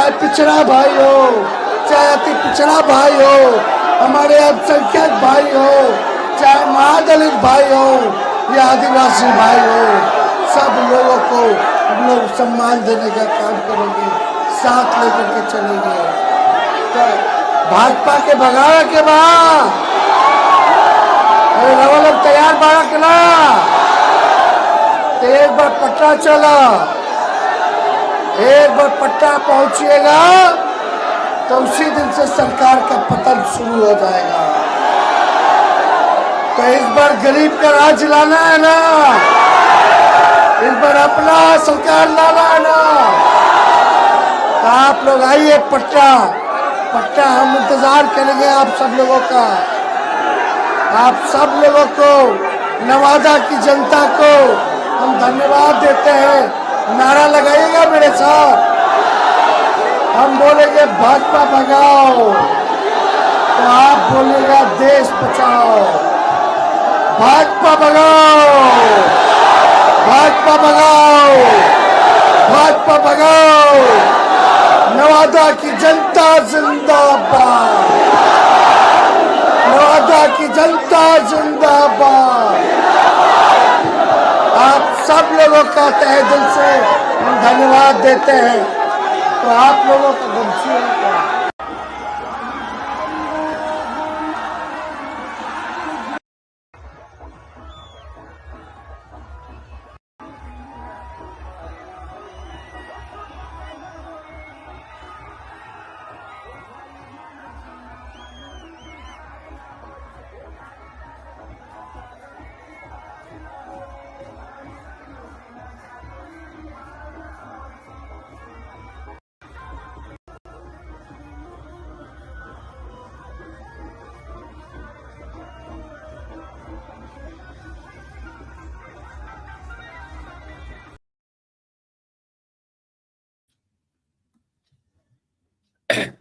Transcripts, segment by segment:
चाहे पिछड़ा भाई हो, चाहे अति पिछड़ा भाई हो, हमारे अल्पसंख्यक भाई हो, चाहे महादलित भाई हो या आदिवासी भाई हो, सब लोगों को हम लोग सम्मान देने का काम करेंगे, साथ लेकर के चलेंगे। तो भाजपा के भगावे के बाद लोग तैयार बाड़ा के ना, तो एक बार पटना चला, एक बार पटना पहुंचिएगा तो उसी दिन से सरकार का पतन शुरू हो जाएगा। तो इस बार गरीब का राज लाना है ना, इस बार अपना सरकार लाना है ना, तो आप लोग आइए पटना, पटना हम इंतजार करेंगे आप सब लोगों का। आप सब लोगों को, नवादा की जनता को हम धन्यवाद देते हैं। नारा लगाइएगा मेरे साथ, हम बोलेंगे भाजपा भगाओ, तो आप बोलिएगा देश बचाओ। भाजपा भगाओ, भाजपा भगाओ, भाजपा भगाओ। नवादा की जनता जिंदाबाद, नवादा की जनता जिंदाबाद। आप सब लोगों का तहे दिल से हम धन्यवाद देते हैं। तो आप लोगों का वंशी है।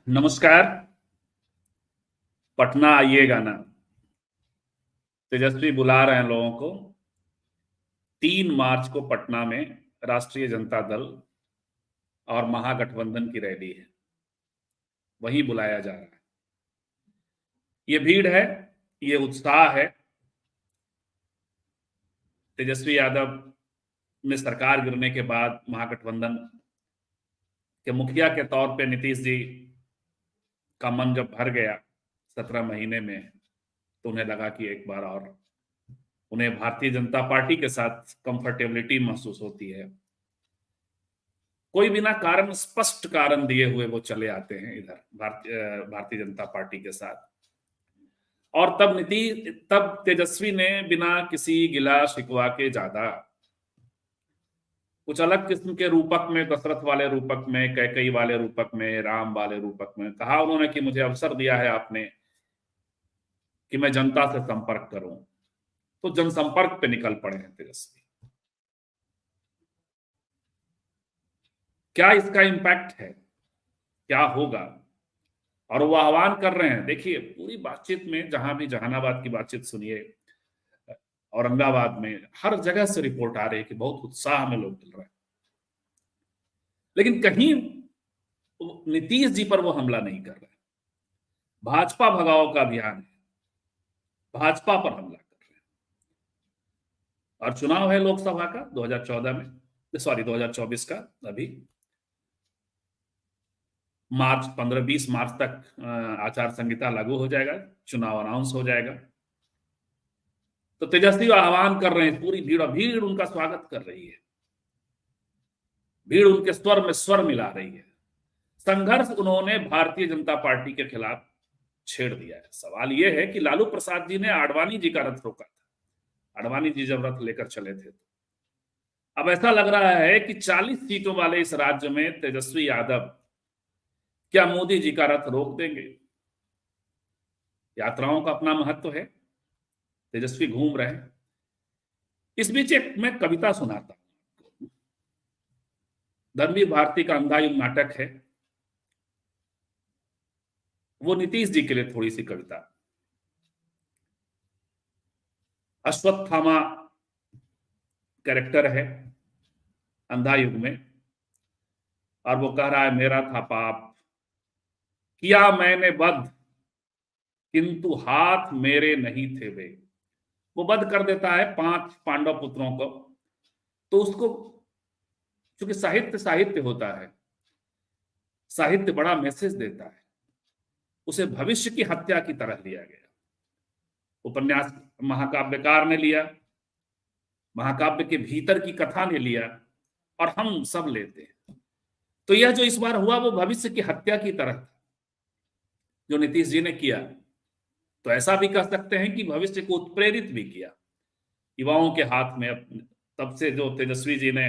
नमस्कार। पटना आइएगा ना, तेजस्वी बुला रहे हैं लोगों को। 3 मार्च को पटना में राष्ट्रीय जनता दल और महागठबंधन की रैली है, वहीं बुलाया जा रहा है। ये भीड़ है, ये उत्साह है। तेजस्वी यादव ने सरकार गिरने के बाद महागठबंधन के मुखिया के तौर पे नीतीश जी का मन जब भर गया 17 महीने में, तो उन्हें लगा कि एक बार और उन्हें भारतीय जनता पार्टी के साथ कंफर्टेबिलिटी महसूस होती है। कोई बिना कारण, स्पष्ट कारण दिए हुए वो चले आते हैं इधर भारतीय जनता पार्टी के साथ। और तब तेजस्वी ने बिना किसी गिला शिकवा के ज्यादा कुछ अलग किस्म के रूपक में, दशरथ वाले रूपक में, कैकेयी वाले रूपक में, राम वाले रूपक में कहा उन्होंने कि मुझे अवसर दिया है आपने कि मैं जनता से संपर्क करूं। तो जनसंपर्क पे निकल पड़े हैं तेजस्वी। क्या इसका इंपैक्ट है, क्या होगा? और वो आह्वान कर रहे हैं। देखिए, पूरी बातचीत में जहां भी जहानाबाद की बातचीत सुनिए, औरंगाबाद में, हर जगह से रिपोर्ट आ रही है कि बहुत उत्साह में लोग मिल रहे हैं, लेकिन कहीं नीतीश जी पर वो हमला नहीं कर रहे। भाजपा भगाओ का अभियान है, भाजपा पर हमला कर रहे हैं। और चुनाव है लोकसभा का 2024 का। अभी मार्च 15-20 मार्च तक आचार संहिता लागू हो जाएगा, चुनाव अनाउंस हो जाएगा। तो तेजस्वी आह्वान कर रहे हैं, पूरी भीड़ उनका स्वागत कर रही है, भीड़ उनके स्वर में स्वर मिला रही है। संघर्ष उन्होंने भारतीय जनता पार्टी के खिलाफ छेड़ दिया है। सवाल यह है कि लालू प्रसाद जी ने आडवाणी जी का रथ रोका था। आडवाणी जी जब रथ लेकर चले थे, तो अब ऐसा लग रहा है कि 40 सीटों वाले इस राज्य में तेजस्वी यादव क्या मोदी जी का रथ रोक देंगे? यात्राओं का अपना महत्व है, तेजस्वी घूम रहे हैं। इस बीच एक मैं कविता सुनाता हूं। धर्मवीर भारती का अंधायुग नाटक है, वो नीतीश जी के लिए थोड़ी सी कविता। अश्वत्थामा कैरेक्टर है अंधायुग में। और वो कह रहा है मेरा था पाप, किया मैंने वध, किंतु हाथ मेरे नहीं थे वे। वो वध कर देता है 5 पांडव पुत्रों को। तो उसको, चूंकि साहित्य साहित्य होता है, साहित्य बड़ा मैसेज देता है, उसे भविष्य की हत्या की तरह लिया गया। उपन्यास महाकाव्यकार ने लिया, महाकाव्य के भीतर की कथा ने लिया, और हम सब लेते हैं। तो यह जो इस बार हुआ वो भविष्य की हत्या की तरह था जो नीतीश जी ने किया। तो ऐसा भी कह सकते हैं कि भविष्य को उत्प्रेरित भी किया युवाओं के हाथ में। तब से जो तेजस्वी जी ने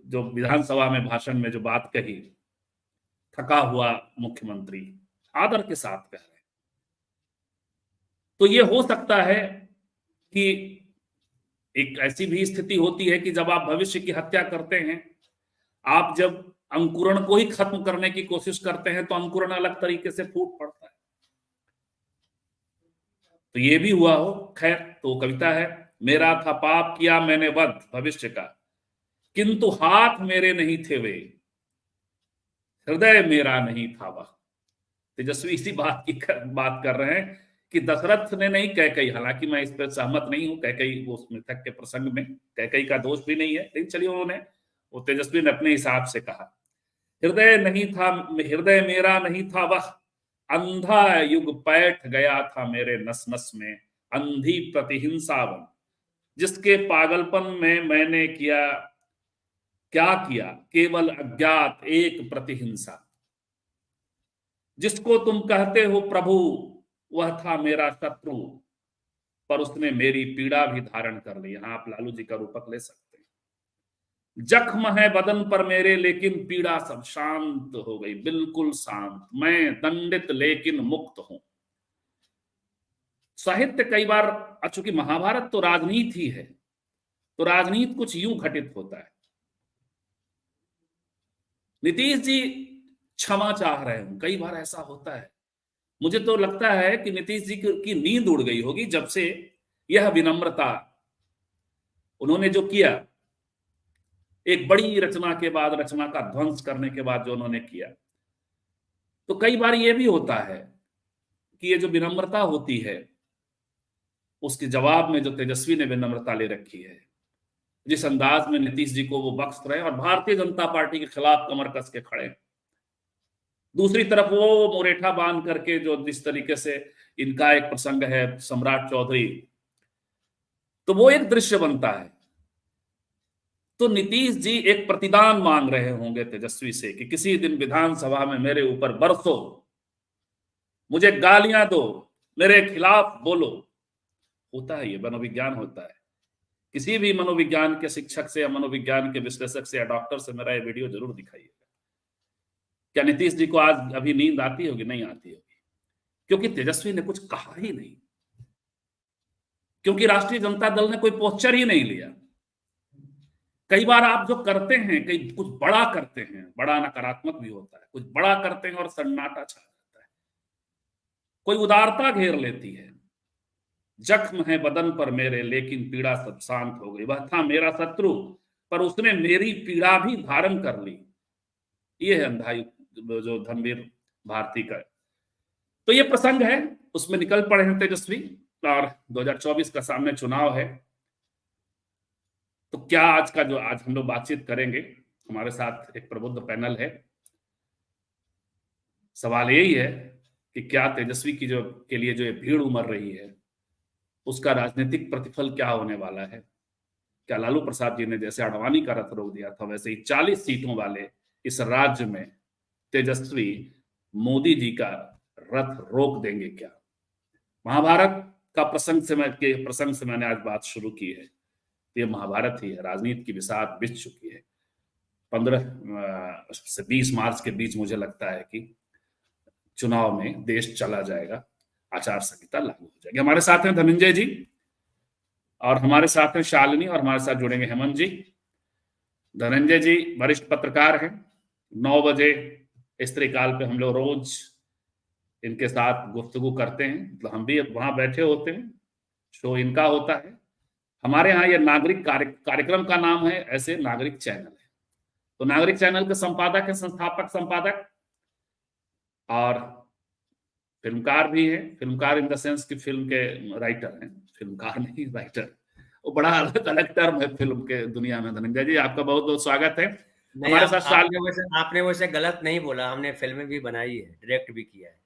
जो विधानसभा में भाषण में जो बात कही, थका हुआ मुख्यमंत्री, आदर के साथ कह रहे हैं। तो ये हो सकता है कि एक ऐसी भी स्थिति होती है कि जब आप भविष्य की हत्या करते हैं, आप जब अंकुरण को ही खत्म करने की कोशिश करते हैं तो अंकुरण अलग तरीके से फूट पड़ता है। तो ये भी हुआ हो। खैर, तो कविता है, मेरा था पाप, किया मैंने वध भविष्य का, किंतु हाथ मेरे नहीं थे वे, हृदय मेरा नहीं था वह। तेजस्वी इसी बात की बात कर रहे हैं कि दशरथ ने नहीं, कैकई, हालांकि मैं इस पर सहमत नहीं हूं, कैकई वो मृतक के प्रसंग में कैकई का दोष भी नहीं है, लेकिन चलिए उन्होंने, वो तेजस्वी ने अपने हिसाब से कहा, हृदय नहीं था, हृदय मेरा नहीं था वह, अंधा युग पैठ गया था मेरे नस नस में, अंधी प्रतिहिंसावन, जिसके पागलपन में मैंने किया, क्या किया, केवल अज्ञात एक प्रतिहिंसा। जिसको तुम कहते हो प्रभु, वह था मेरा शत्रु, पर उसने मेरी पीड़ा भी धारण कर ली। यहां आप लालू जी का रूपक ले सकते हैं। जख्म है बदन पर मेरे, लेकिन पीड़ा सब शांत हो गई, बिल्कुल शांत। मैं दंडित लेकिन मुक्त हूं। साहित्य कई बार, चूंकि महाभारत तो राजनीति है, तो राजनीति कुछ यूं घटित होता है। नीतीश जी क्षमा चाह रहे हूं, कई बार ऐसा होता है। मुझे तो लगता है कि नीतीश जी की नींद उड़ गई होगी जब से यह विनम्रता उन्होंने जो किया, एक बड़ी रचना के बाद, रचना का ध्वंस करने के बाद जो उन्होंने किया। तो कई बार यह भी होता है कि ये जो विनम्रता होती है, उसके जवाब में जो तेजस्वी ने विनम्रता ले रखी है, जिस अंदाज में नीतीश जी को वो बख्श रहे हैं और भारतीय जनता पार्टी के खिलाफ कमर कस के खड़े हैं। दूसरी तरफ वो मुरेठा बांध करके जो जिस तरीके से इनका एक प्रसंग है सम्राट चौधरी, तो वो एक दृश्य बनता है। तो नीतीश जी एक प्रतिदान मांग रहे होंगे तेजस्वी से कि किसी दिन विधानसभा में मेरे ऊपर बरसो, मुझे गालियां दो, मेरे खिलाफ बोलो। होता है, ये मनोविज्ञान होता है। किसी भी मनोविज्ञान के शिक्षक से या मनोविज्ञान के विश्लेषक से या डॉक्टर से मेरा ये वीडियो जरूर दिखाइएगा। क्या नीतीश जी को आज अभी नींद आती होगी? नहीं आती होगी, क्योंकि तेजस्वी ने कुछ कहा ही नहीं, क्योंकि राष्ट्रीय जनता दल ने कोई पोस्चर ही नहीं लिया। कई बार आप जो करते हैं, कई कुछ बड़ा करते हैं, बड़ा नकारात्मक भी होता है, कुछ बड़ा करते हैं और सन्नाटा छा जाता है, कोई उदारता घेर लेती है। जख्म है बदन पर मेरे, लेकिन पीड़ा सब शांत हो गई। वह था मेरा शत्रु, पर उसने मेरी पीड़ा भी धारण कर ली। ये है अंधाई जो धर्मवीर भारती का। तो ये प्रसंग है, उसमें निकल पड़े हैं तेजस्वी, और 2024 का सामने चुनाव है। तो क्या आज का जो आज हम लोग बातचीत करेंगे, हमारे साथ एक प्रबुद्ध पैनल है। सवाल यही है कि क्या तेजस्वी की जो के लिए जो ये भीड़ उमड़ रही है, उसका राजनीतिक प्रतिफल क्या होने वाला है? क्या लालू प्रसाद जी ने जैसे आडवाणी का रथ रोक दिया था, वैसे ही 40 सीटों वाले इस राज्य में तेजस्वी मोदी जी का रथ रोक देंगे क्या? महाभारत का प्रसंग से मैंने आज बात शुरू की है। ये महाभारत ही है, राजनीति की बिसात बिछ चुकी है। 15 से 20 मार्च के बीच मुझे लगता है कि चुनाव में देश चला जाएगा, आचार संहिता लागू हो जाएगी। हमारे साथ हैं धनंजय जी, और हमारे साथ हैं शालिनी, और हमारे साथ जुड़ेंगे हेमंत जी। धनंजय जी वरिष्ठ पत्रकार हैं। 9 बजे स्त्री काल पे हम लोग रोज इनके साथ गुफ्तगू करते हैं, तो हम भी वहां बैठे होते हैं, शो इनका होता है। हमारे यहाँ ये नागरिक कार्यक्रम का नाम है ऐसे नागरिक चैनल है। तो नागरिक चैनल के संपादक हैं, संस्थापक संपादक, और फिल्मकार भी हैं। फिल्मकार इन द सेंस की फिल्म के राइटर हैं, फिल्मकार नहीं, राइटर। वो बड़ा अलग अलग टर्म है फिल्म के दुनिया में। धनंजय जी, आपका बहुत बहुत स्वागत है नहीं। हमारे साथ। आपने वैसे गलत नहीं बोला, हमने फिल्में भी बनाई है, डायरेक्ट भी किया है।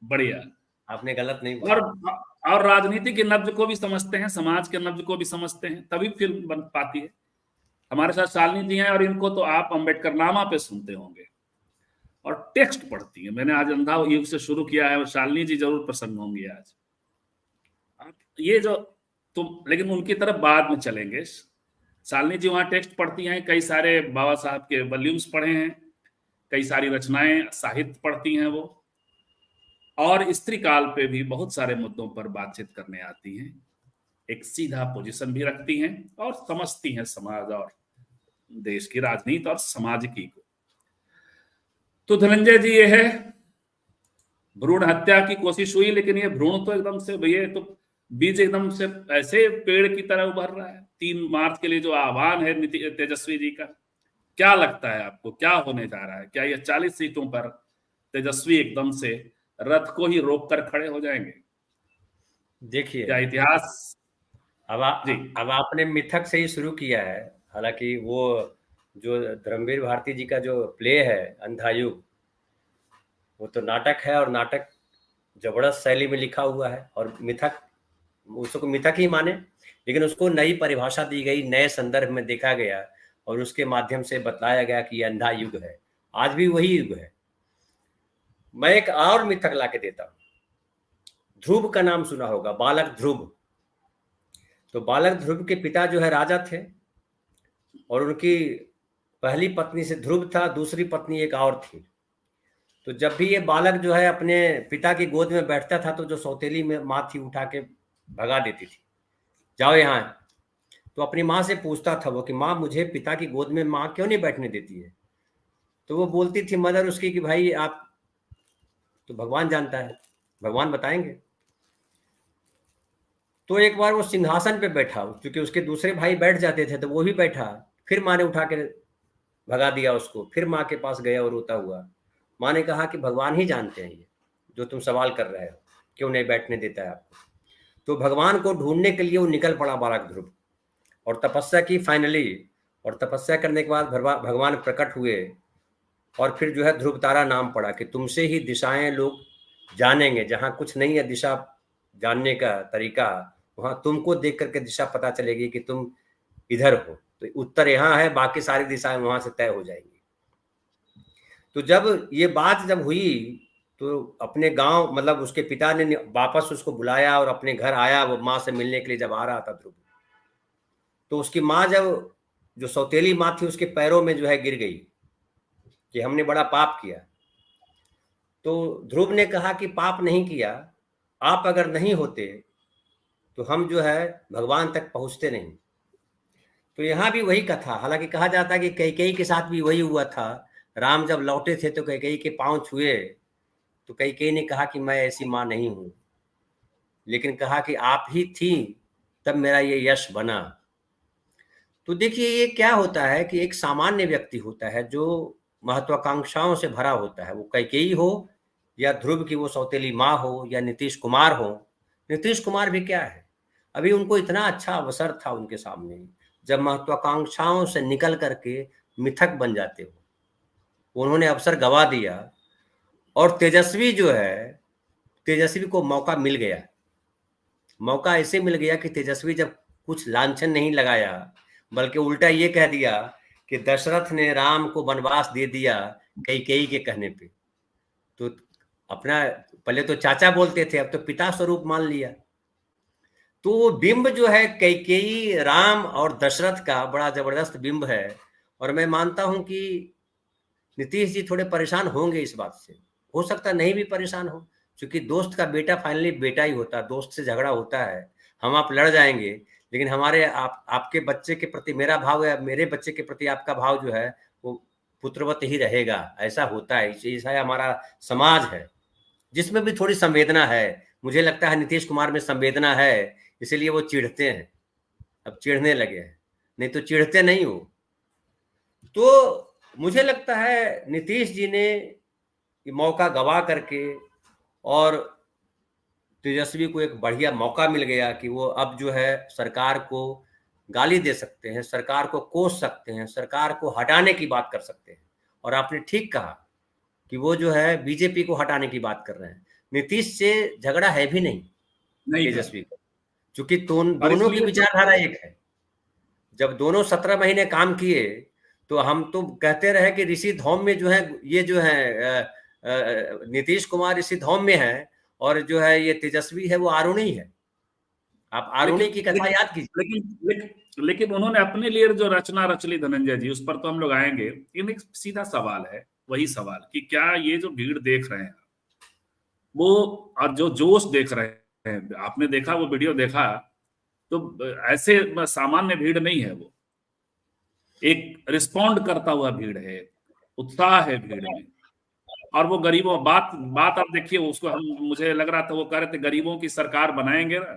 बढ़िया, आपने गलत नहीं बोला। और राजनीति के नब्ज को भी समझते हैं, समाज के नब्ज को भी समझते हैं, तभी फिल्म बन पाती है। हमारे साथ शालिनी जी हैं, और इनको तो आप अम्बेडकर नामा पे सुनते होंगे और टेक्स्ट पढ़ती है। मैंने आज अंधा युग से शुरू किया है, और शालिनी जी जरूर प्रसन्न होंगी आज। ये जो तुम, लेकिन उनकी तरफ बाद में चलेंगे। शालिनी जी वहां टेक्स्ट पढ़ती हैं, कई सारे बाबा साहब के वॉल्यूम्स पढ़े हैं, कई सारी रचनाएं, साहित्य पढ़ती हैं वो, और स्त्री काल पे भी बहुत सारे मुद्दों पर बातचीत करने आती हैं। एक सीधा पोजीशन भी रखती हैं और समझती हैं समाज और देश की राजनीति और समाजिकी को। तो धनंजय जी, ये है भ्रूण हत्या की कोशिश हुई, लेकिन ये भ्रूण तो एकदम से, ये तो बीज एकदम से ऐसे पेड़ की तरह उभर रहा है। 3 मार्च के लिए जो आह्वान है तेजस्वी जी का, क्या लगता है आपको, क्या होने जा रहा है? क्या ये 40 सीटों पर तेजस्वी एकदम से रथ को ही रोक कर खड़े हो जाएंगे? देखिए, क्या इतिहास अब आपने मिथक से ही शुरू किया है। हालांकि वो जो धर्मवीर भारती जी का जो प्ले है अंधा युग, वो तो नाटक है, और नाटक जबरदस्त शैली में लिखा हुआ है, और मिथक, उसको मिथक ही माने, लेकिन उसको नई परिभाषा दी गई, नए संदर्भ में देखा गया, और उसके माध्यम से बताया गया कि यह अंधा युग है। आज भी वही युग है। मैं एक और मिथक ला के देता हूं। ध्रुव का नाम सुना होगा, बालक ध्रुव। तो बालक ध्रुव के पिता जो है राजा थे, और उनकी पहली पत्नी से ध्रुव था, दूसरी पत्नी एक और थी। तो जब भी ये बालक जो है अपने पिता की गोद में बैठता था, तो जो सौतेली में माँ थी उठा के भगा देती थी, जाओ यहाँ। तो अपनी माँ से पूछता था वो कि माँ, मुझे पिता की गोद में माँ क्यों नहीं बैठने देती है? तो वो बोलती थी मदर उसकी कि भाई आप तो, भगवान जानता है, भगवान बताएंगे। तो एक बार वो सिंहासन पे बैठा, क्योंकि उसके दूसरे भाई बैठ जाते थे, तो वो भी बैठा। फिर माँ ने उठा के भगा दिया उसको। फिर माँ के पास गया और रोता हुआ। माँ ने कहा कि भगवान ही जानते हैं ये जो तुम सवाल कर रहे हो, क्यों नहीं बैठने देता है आपको। तो भगवान को ढूंढने के लिए वो निकल पड़ा बालक ध्रुव, और तपस्या की फाइनली। और तपस्या करने के बाद भगवान प्रकट हुए, और फिर जो है ध्रुव तारा नाम पड़ा कि तुमसे ही दिशाएं लोग जानेंगे। जहाँ कुछ नहीं है दिशा जानने का तरीका, वहाँ तुमको देख करके दिशा पता चलेगी कि तुम इधर हो। तो उत्तर यहाँ है, बाकी सारी दिशाएं वहां से तय हो जाएंगी। तो जब ये बात जब हुई, तो अपने गांव, मतलब उसके पिता ने वापस उसको बुलाया और अपने घर आया। वो माँ से मिलने के लिए जब आ रहा था ध्रुव, तो उसकी माँ जब, जो सौतेली माँ थी, उसके पैरों में जो है गिर गई कि हमने बड़ा पाप किया। तो ध्रुव ने कहा कि पाप नहीं किया, आप अगर नहीं होते तो हम जो है भगवान तक पहुंचते नहीं। तो यहाँ भी वही कथा। हालांकि कहा जाता है कि कैकेयी के साथ भी वही हुआ था। राम जब लौटे थे तो कैकेयी के पांव छुए, तो कैकेयी ने कहा कि मैं ऐसी माँ नहीं हूं, लेकिन कहा कि आप ही थी, तब मेरा ये यश बना। तो देखिए, ये क्या होता है कि एक सामान्य व्यक्ति होता है जो महत्वाकांक्षाओं से भरा होता है। वो कैकेयी हो, या ध्रुव की वो सौतेली माँ हो, या नीतीश कुमार हो। नीतीश कुमार भी क्या है, अभी उनको इतना अच्छा अवसर था उनके सामने, जब महत्वाकांक्षाओं से निकल करके मिथक बन जाते हो, उन्होंने अवसर गवा दिया। और तेजस्वी जो है, तेजस्वी को मौका मिल गया। मौका ऐसे मिल गया कि तेजस्वी जब कुछ लांछन नहीं लगाया, बल्कि उल्टा ये कह दिया कि दशरथ ने राम को वनवास दे दिया कैकेयी के कहने पे। तो अपना, पहले तो चाचा बोलते थे, अब तो पिता स्वरूप मान लिया। तो वो बिंब जो है कैकेयी, राम और दशरथ का बड़ा जबरदस्त बिंब है। और मैं मानता हूं कि नीतीश जी थोड़े परेशान होंगे इस बात से। हो सकता नहीं भी परेशान हो, क्योंकि दोस्त का बेटा फाइनली बेटा ही होता है। दोस्त से झगड़ा होता है, हम आप लड़ जाएंगे, लेकिन हमारे आपके बच्चे के प्रति मेरा भाव है, मेरे बच्चे के प्रति आपका भाव जो है वो पुत्रवत ही रहेगा। ऐसा होता है, ऐसा है हमारा समाज है, जिसमें भी थोड़ी संवेदना है। मुझे लगता है नीतीश कुमार में संवेदना है, इसलिए वो चिढ़ते हैं। अब चिढ़ने लगे हैं, नहीं तो चिढ़ते नहीं हो। तो मुझे लगता है नीतीश जी ने ये मौका गवा करके, और तेजस्वी को एक बढ़िया मौका मिल गया कि वो अब जो है सरकार को गाली दे सकते हैं, सरकार को कोस सकते हैं, सरकार को हटाने की बात कर सकते हैं। और आपने ठीक कहा कि वो जो है बीजेपी को हटाने की बात कर रहे हैं। नीतीश से झगड़ा है भी नहीं नहीं था। तेजस्वी को, क्योंकि और दोनों की इसलिए तो विचारधारा एक है। जब दोनों 17 महीने काम किए तो हम तो कहते रहे कि ऋषि धौम्य जो है, ये जो है नीतीश कुमार ऋषि धौम्य है, और जो है ये तेजस्वी है वो आरुणि है। आप लेकिन आरुणि की कथा लेकिन याद कीजिए। लेकिन उन्होंने अपने लिए जो रचना रच ली धनंजय जी, उस पर तो हम लोग आएंगे। लेकिन एक सीधा सवाल है, वही सवाल कि क्या ये जो भीड़ देख रहे हैं वो, और जो जोश देख रहे हैं, आपने देखा वो वीडियो देखा, तो ऐसे सामान्य भीड़ नहीं है वो, एक रिस्पॉन्ड करता हुआ भीड़ है, उत्साह है भीड़ में। और वो गरीबों, बात बात आप देखिए उसको, हम मुझे लग रहा था वो कह रहे थे गरीबों की सरकार बनाएंगे ना,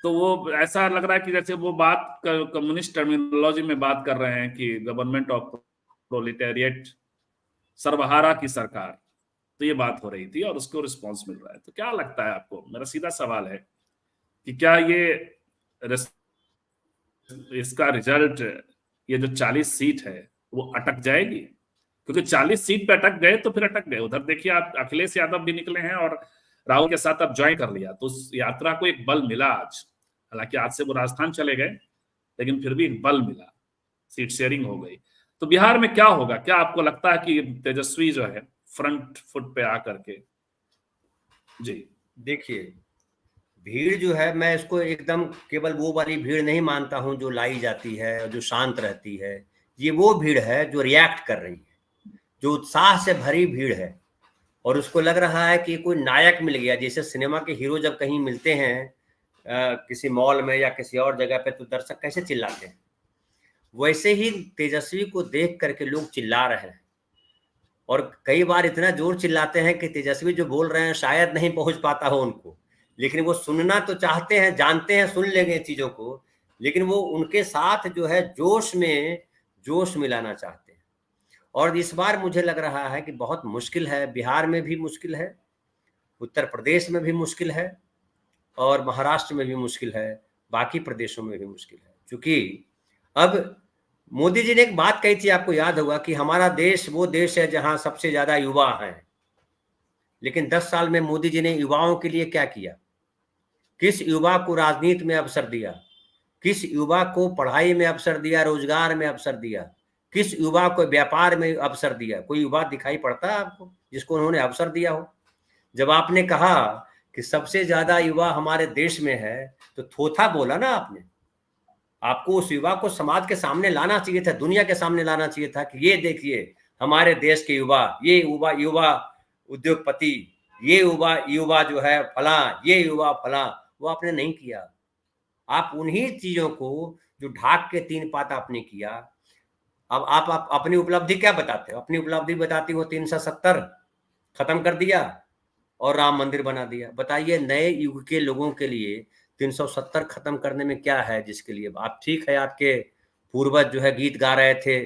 तो वो ऐसा लग रहा है कि जैसे वो बात कम्युनिस्ट टर्मिनोलॉजी में बात कर रहे हैं कि गवर्नमेंट ऑफ प्रोलेटेरिएट, सर्वहारा की सरकार। तो ये बात हो रही थी और उसको रिस्पॉन्स मिल रहा है। तो क्या लगता है आपको, मेरा सीधा सवाल है कि क्या ये इसका रिजल्ट, ये जो 40 सीट है वो अटक जाएगी? क्योंकि 40 सीट पे अटक गए तो फिर अटक गए। उधर देखिए आप, अखिलेश यादव भी निकले हैं और राहुल के साथ अब ज्वाइन कर लिया, तो उस यात्रा को एक बल मिला आज। हालांकि आज से वो राजस्थान चले गए, लेकिन फिर भी एक बल मिला, सीट शेयरिंग हो गई। तो बिहार में क्या होगा? क्या आपको लगता है कि तेजस्वी जो है फ्रंट फुट पे आकर के? जी देखिए, भीड़ जो है, मैं इसको एकदम केवल वो वाली भीड़ नहीं मानता हूं जो लाई जाती है और जो शांत रहती है। ये वो भीड़ है जो रिएक्ट कर रही है, जो उत्साह से भरी भीड़ है, और उसको लग रहा है कि कोई नायक मिल गया। जैसे सिनेमा के हीरो जब कहीं मिलते हैं किसी मॉल में या किसी और जगह पे, तो दर्शक कैसे चिल्लाते हैं, वैसे ही तेजस्वी को देख करके लोग चिल्ला रहे हैं। और कई बार इतना जोर चिल्लाते हैं कि तेजस्वी जो बोल रहे हैं शायद नहीं पहुंच पाता हो उनको, लेकिन वो सुनना तो चाहते हैं, जानते हैं सुन लेंगे चीजों को, लेकिन वो उनके साथ जो है जोश मिलाना चाहते हैं। और इस बार मुझे लग रहा है कि बहुत मुश्किल है। बिहार में भी मुश्किल है, उत्तर प्रदेश में भी मुश्किल है, और महाराष्ट्र में भी मुश्किल है, बाकी प्रदेशों में भी मुश्किल है। क्योंकि अब मोदी जी ने एक बात कही थी, आपको याद होगा, कि हमारा देश वो देश है जहां सबसे ज्यादा युवा हैं। लेकिन 10 साल में मोदी जी ने युवाओं के लिए क्या किया? किस युवा को राजनीति में अवसर दिया? किस युवा को पढ़ाई में अवसर दिया, रोजगार में अवसर दिया? किस युवा को व्यापार में अवसर दिया? कोई युवा दिखाई पड़ता है आपको जिसको उन्होंने अवसर दिया हो? जब आपने कहा कि सबसे ज्यादा युवा हमारे देश में है, तो थोथा बोला ना आपने। आपको उस युवा को समाज के सामने लाना चाहिए था, दुनिया के सामने लाना चाहिए था कि ये देखिए हमारे देश के युवा, ये युवा उद्योगपति, ये युवा जो है फला, ये युवा फला। वो आपने नहीं किया। आप उन्हीं चीजों को जो ढाक के 3 पात आपने किया। अब आप अपनी उपलब्धि क्या बताते हो? अपनी उपलब्धि बताती हो 370 खत्म कर दिया और राम मंदिर बना दिया। बताइए, नए युग के लोगों के लिए 370 खत्म करने में क्या है? जिसके लिए आप, ठीक है, आपके पूर्वज जो है गीत गा रहे थे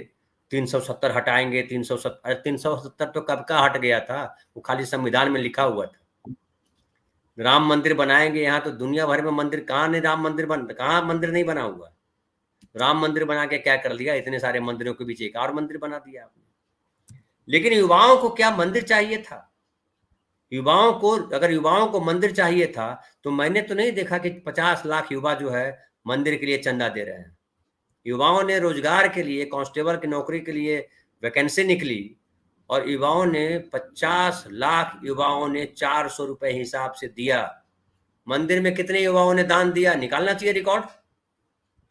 370 हटाएंगे, 370, 370 तो कब का हट गया था, वो खाली संविधान में लिखा हुआ था। राम मंदिर बनाएंगे, यहाँ तो दुनिया भर में मंदिर, कहाँ मंदिर नहीं बना हुआ। राम मंदिर बना के क्या कर लिया? इतने सारे मंदिरों के बीच एक और मंदिर बना दिया आपने। लेकिन युवाओं को क्या मंदिर चाहिए था? अगर युवाओं को मंदिर चाहिए था, तो मैंने तो नहीं देखा कि 50 लाख युवा जो है मंदिर के लिए चंदा दे रहे हैं। युवाओं ने रोजगार के लिए, कांस्टेबल की नौकरी के लिए वैकेंसी निकली, और युवाओं ने 50 लाख युवाओं ने 400 रुपए हिसाब से दिया। मंदिर में कितने युवाओं ने दान दिया? निकालना चाहिए रिकॉर्ड।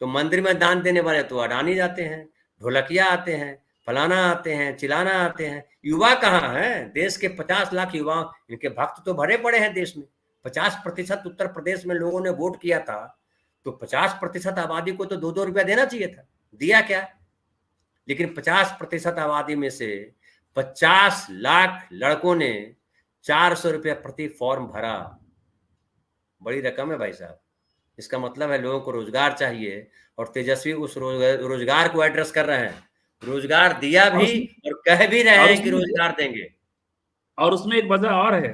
तो मंदिर में दान देने वाले तो अडानी जाते हैं, ढोलकिया आते हैं, फलाना आते हैं, चिलाना आते हैं। युवा कहाँ है? देश के 50 लाख युवा, इनके भक्त तो भरे पड़े हैं देश में। 50% उत्तर प्रदेश में लोगों ने वोट किया था, तो 50% आबादी को तो 2-2 रुपया देना चाहिए था। दिया क्या? लेकिन 50% आबादी में से 50 लाख लड़कों ने 400 रुपया प्रति फॉर्म भरा। बड़ी रकम है भाई साहब। इसका मतलब है लोगों को रोजगार चाहिए, और तेजस्वी उस रोजगार को एड्रेस कर रहे हैं। रोजगार दिया और भी उसमें और कह भी रहे और हैं कि उसमें रोजगार देंगे। और उसमें एक वजह और है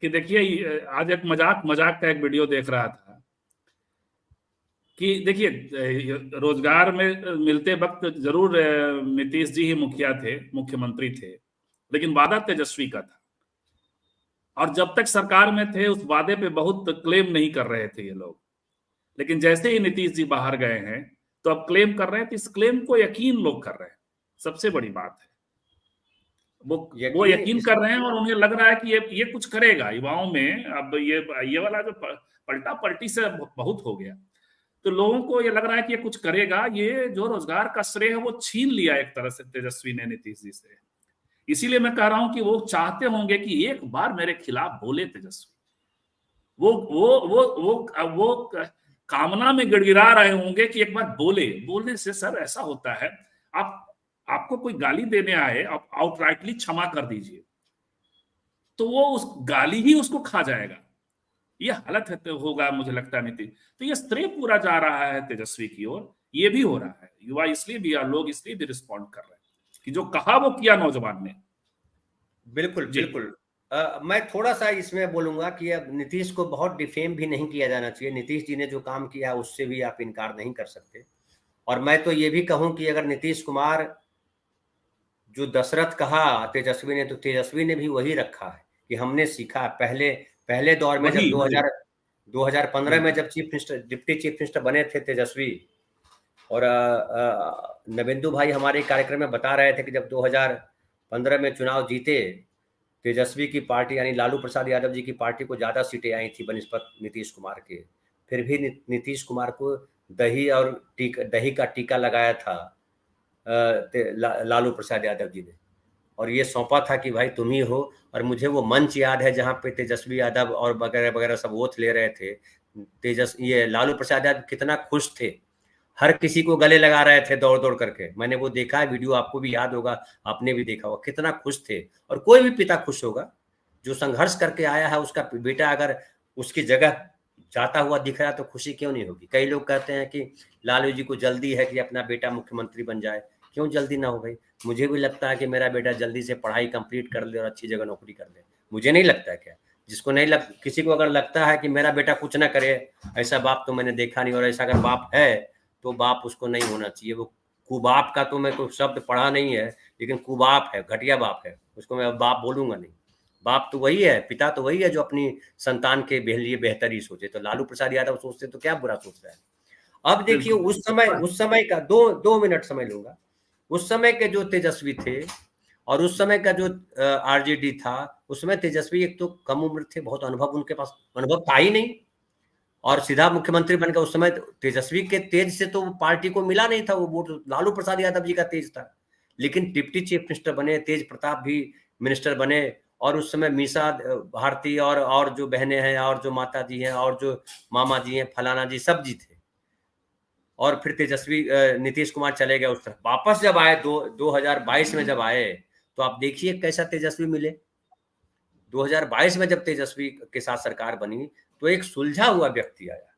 कि देखिए, आज एक मजाक मजाक का एक वीडियो देख रहा था कि देखिए, रोजगार में मिलते वक्त जरूर नीतीश जी ही मुखिया थे, मुख्यमंत्री थे, लेकिन वादा तेजस्वी का था। और जब तक सरकार में थे उस वादे पे बहुत क्लेम नहीं कर रहे थे ये लोग, लेकिन जैसे ही नीतीश जी बाहर गए हैं तो अब क्लेम कर रहे हैं, तो इस क्लेम को यकीन लोग कर रहे हैं। सबसे बड़ी बात है वो यकीन यकीन इस कर रहे हैं और उन्हें लग रहा है कि ये कुछ करेगा युवाओं में। अब ये वाला जो पलटा पलटी से बहुत हो गया, तो लोगों को ये लग रहा है कि ये कुछ करेगा। ये जो रोजगार का श्रेय है वो छीन लिया एक तरह से तेजस्वी ने नीतीश जी से। इसीलिए मैं कह रहा हूं कि वो चाहते होंगे कि एक बार मेरे खिलाफ बोले तेजस्वी। वो कामना में गिड़गिड़ा रहे होंगे कि एक बार बोलने से सर ऐसा होता है, आप आपको कोई गाली देने आए, आप आउटराइटली क्षमा कर दीजिए, तो वो उस गाली ही उसको खा जाएगा। ये हालत है, तो होगा मुझे लगता है नीतीश। तो ये स्ट्रे पूरा जा रहा है तेजस्वी की ओर, ये भी हो रहा है। युवा इसलिए भी और लोग इसलिए भी रिस्पॉन्ड कर रहे हैं कि जो कहा वो किया नौजवान ने। बिल्कुल जी बिल्कुल। मैं थोड़ा सा इसमें बोलूंगा कि अब नीतीश को बहुत डिफेम भी नहीं किया जाना चाहिए। नीतीश जी ने जो काम किया है उससे भी आप इनकार नहीं कर सकते। और मैं तो ये भी कहूं कि अगर नीतीश कुमार जो दशरथ कहा तेजस्वी ने, तो तेजस्वी ने भी वही रखा है कि हमने सीखा। पहले पहले दौर में जब वही वही 2015 में बिल्कुल। जब chief minister, deputy chief minister बने थे तेजस्वी, और नवेंदु भाई हमारे कार्यक्रम में बता रहे थे कि जब 2015 में चुनाव जीते, तेजस्वी की पार्टी यानी लालू प्रसाद यादव जी की पार्टी को ज़्यादा सीटें आई थी बनिस्पत नीतीश कुमार के। फिर भी नीतीश कुमार को दही का टीका लगाया था लालू प्रसाद यादव जी ने, और ये सौंपा था कि भाई तुम ही हो। और मुझे वो मंच याद है जहाँ पे तेजस्वी यादव और वगैरह वगैरह सब ओथ ले रहे थे। ये लालू प्रसाद यादव कितना खुश थे, हर किसी को गले लगा रहे थे दौड़ दौड़ करके। मैंने वो देखा है वीडियो, आपको भी याद होगा, आपने भी देखा होगा, कितना खुश थे। और कोई भी पिता खुश होगा जो संघर्ष करके आया है, उसका बेटा अगर उसकी जगह जाता हुआ दिख रहा है तो खुशी क्यों नहीं होगी। कई लोग कहते हैं कि लालू जी को जल्दी है कि अपना बेटा मुख्यमंत्री बन जाए। क्यों जल्दी ना हो भाई, मुझे भी लगता है कि मेरा बेटा जल्दी से पढ़ाई कंप्लीट कर ले और अच्छी जगह नौकरी कर ले। मुझे नहीं लगता है क्या, जिसको नहीं किसी को अगर लगता है कि मेरा बेटा कुछ ना करे, ऐसा बाप तो मैंने देखा नहीं। और ऐसा अगर बाप है तो बाप उसको नहीं होना चाहिए। वो कुबाप का तो मैं कोई शब्द पढ़ा नहीं है, लेकिन कुबाप है, घटिया बाप है, उसको मैं बाप बोलूंगा नहीं। बाप तो वही है, पिता तो वही है जो अपनी संतान के लिए बेहतर ही सोचे। तो लालू प्रसाद यादव सोचते तो क्या बुरा सोच रहा है। अब देखिए बिल्कुल उस समय का दो मिनट समय लूंगा। उस समय के जो तेजस्वी थे और उस समय का जो आरजेडी था, उसमें तेजस्वी एक तो कम उम्र थे, बहुत अनुभव उनके पास अनुभव था ही नहीं, और सीधा मुख्यमंत्री बन गए। उस समय तेजस्वी के तेज से तो पार्टी को मिला नहीं था वो वोट, लालू प्रसाद यादव जी का तेज था। लेकिन डिप्टी चीफ मिनिस्टर बने, तेज प्रताप भी मिनिस्टर बने, और उस समय मीसा भारती और जो बहनें हैं और जो माता जी हैं और जो मामा जी हैं, फलाना जी, सब जी थे। और फिर तेजस्वी नीतीश कुमार चले गए उस तरफ। वापस जब आए 2022 में जब आए, तो आप देखिए कैसा तेजस्वी मिले। 2022 में जब तेजस्वी के साथ सरकार बनी तो एक सुलझा हुआ व्यक्ति आया,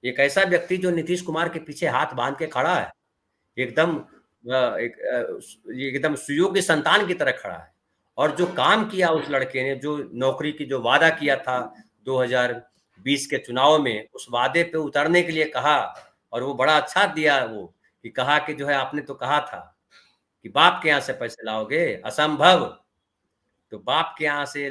एक ऐसा व्यक्ति जो नीतीश कुमार के पीछे हाथ बांध के खड़ा है, एकदम एकदम सुयोग्य संतान की तरह खड़ा है। और जो काम किया उस लड़के ने, जो नौकरी की जो वादा किया था 2020 के चुनाव में, उस वादे पे उतरने के लिए कहा, और वो बड़ा अच्छा दिया वो, कि कहा कि जो है आपने तो कहा था कि बाप के यहाँ से पैसे लाओगे, असंभव, तो बाप के यहाँ से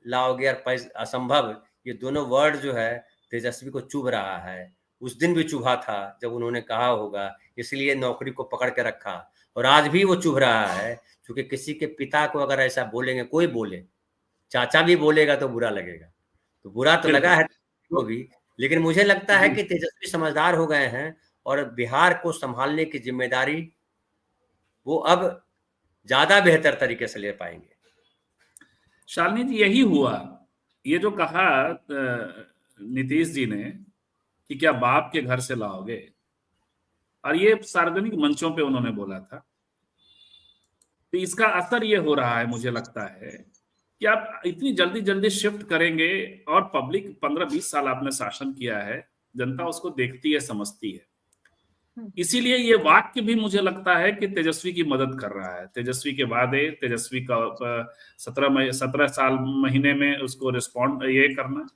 लाओगे और पैसे असंभव, ये दोनों वर्ड जो है तेजस्वी को चुभ रहा है। उस दिन भी चुभा था जब उन्होंने कहा होगा, इसलिए नौकरी को पकड़ के रखा, और आज भी वो चुभ रहा है। क्योंकि किसी के पिता को अगर ऐसा बोलेंगे, कोई बोले, चाचा भी बोलेगा तो बुरा लगेगा। तो बुरा तो लगा बिल्कुल। है को भी, लेकिन मुझे लगता है कि तेजस्वी समझदार हो गए हैं और बिहार को संभालने की जिम्मेदारी वो अब ज्यादा बेहतर तरीके से ले पाएंगे। शालिनी जी, यही हुआ। ये जो कहा नीतीश जी ने कि क्या बाप के घर से लाओगे, और ये सार्वजनिक मंचों पे उन्होंने बोला था, तो इसका असर ये हो रहा है मुझे लगता है कि आप इतनी जल्दी जल्दी शिफ्ट करेंगे। और पब्लिक 15-20 साल आपने शासन किया है, जनता उसको देखती है, समझती है। इसीलिए ये वाक्य भी मुझे लगता है कि तेजस्वी की मदद कर रहा है। तेजस्वी के वादे, तेजस्वी का 17 साल महीने में उसको रिस्पॉन्ड ये करना,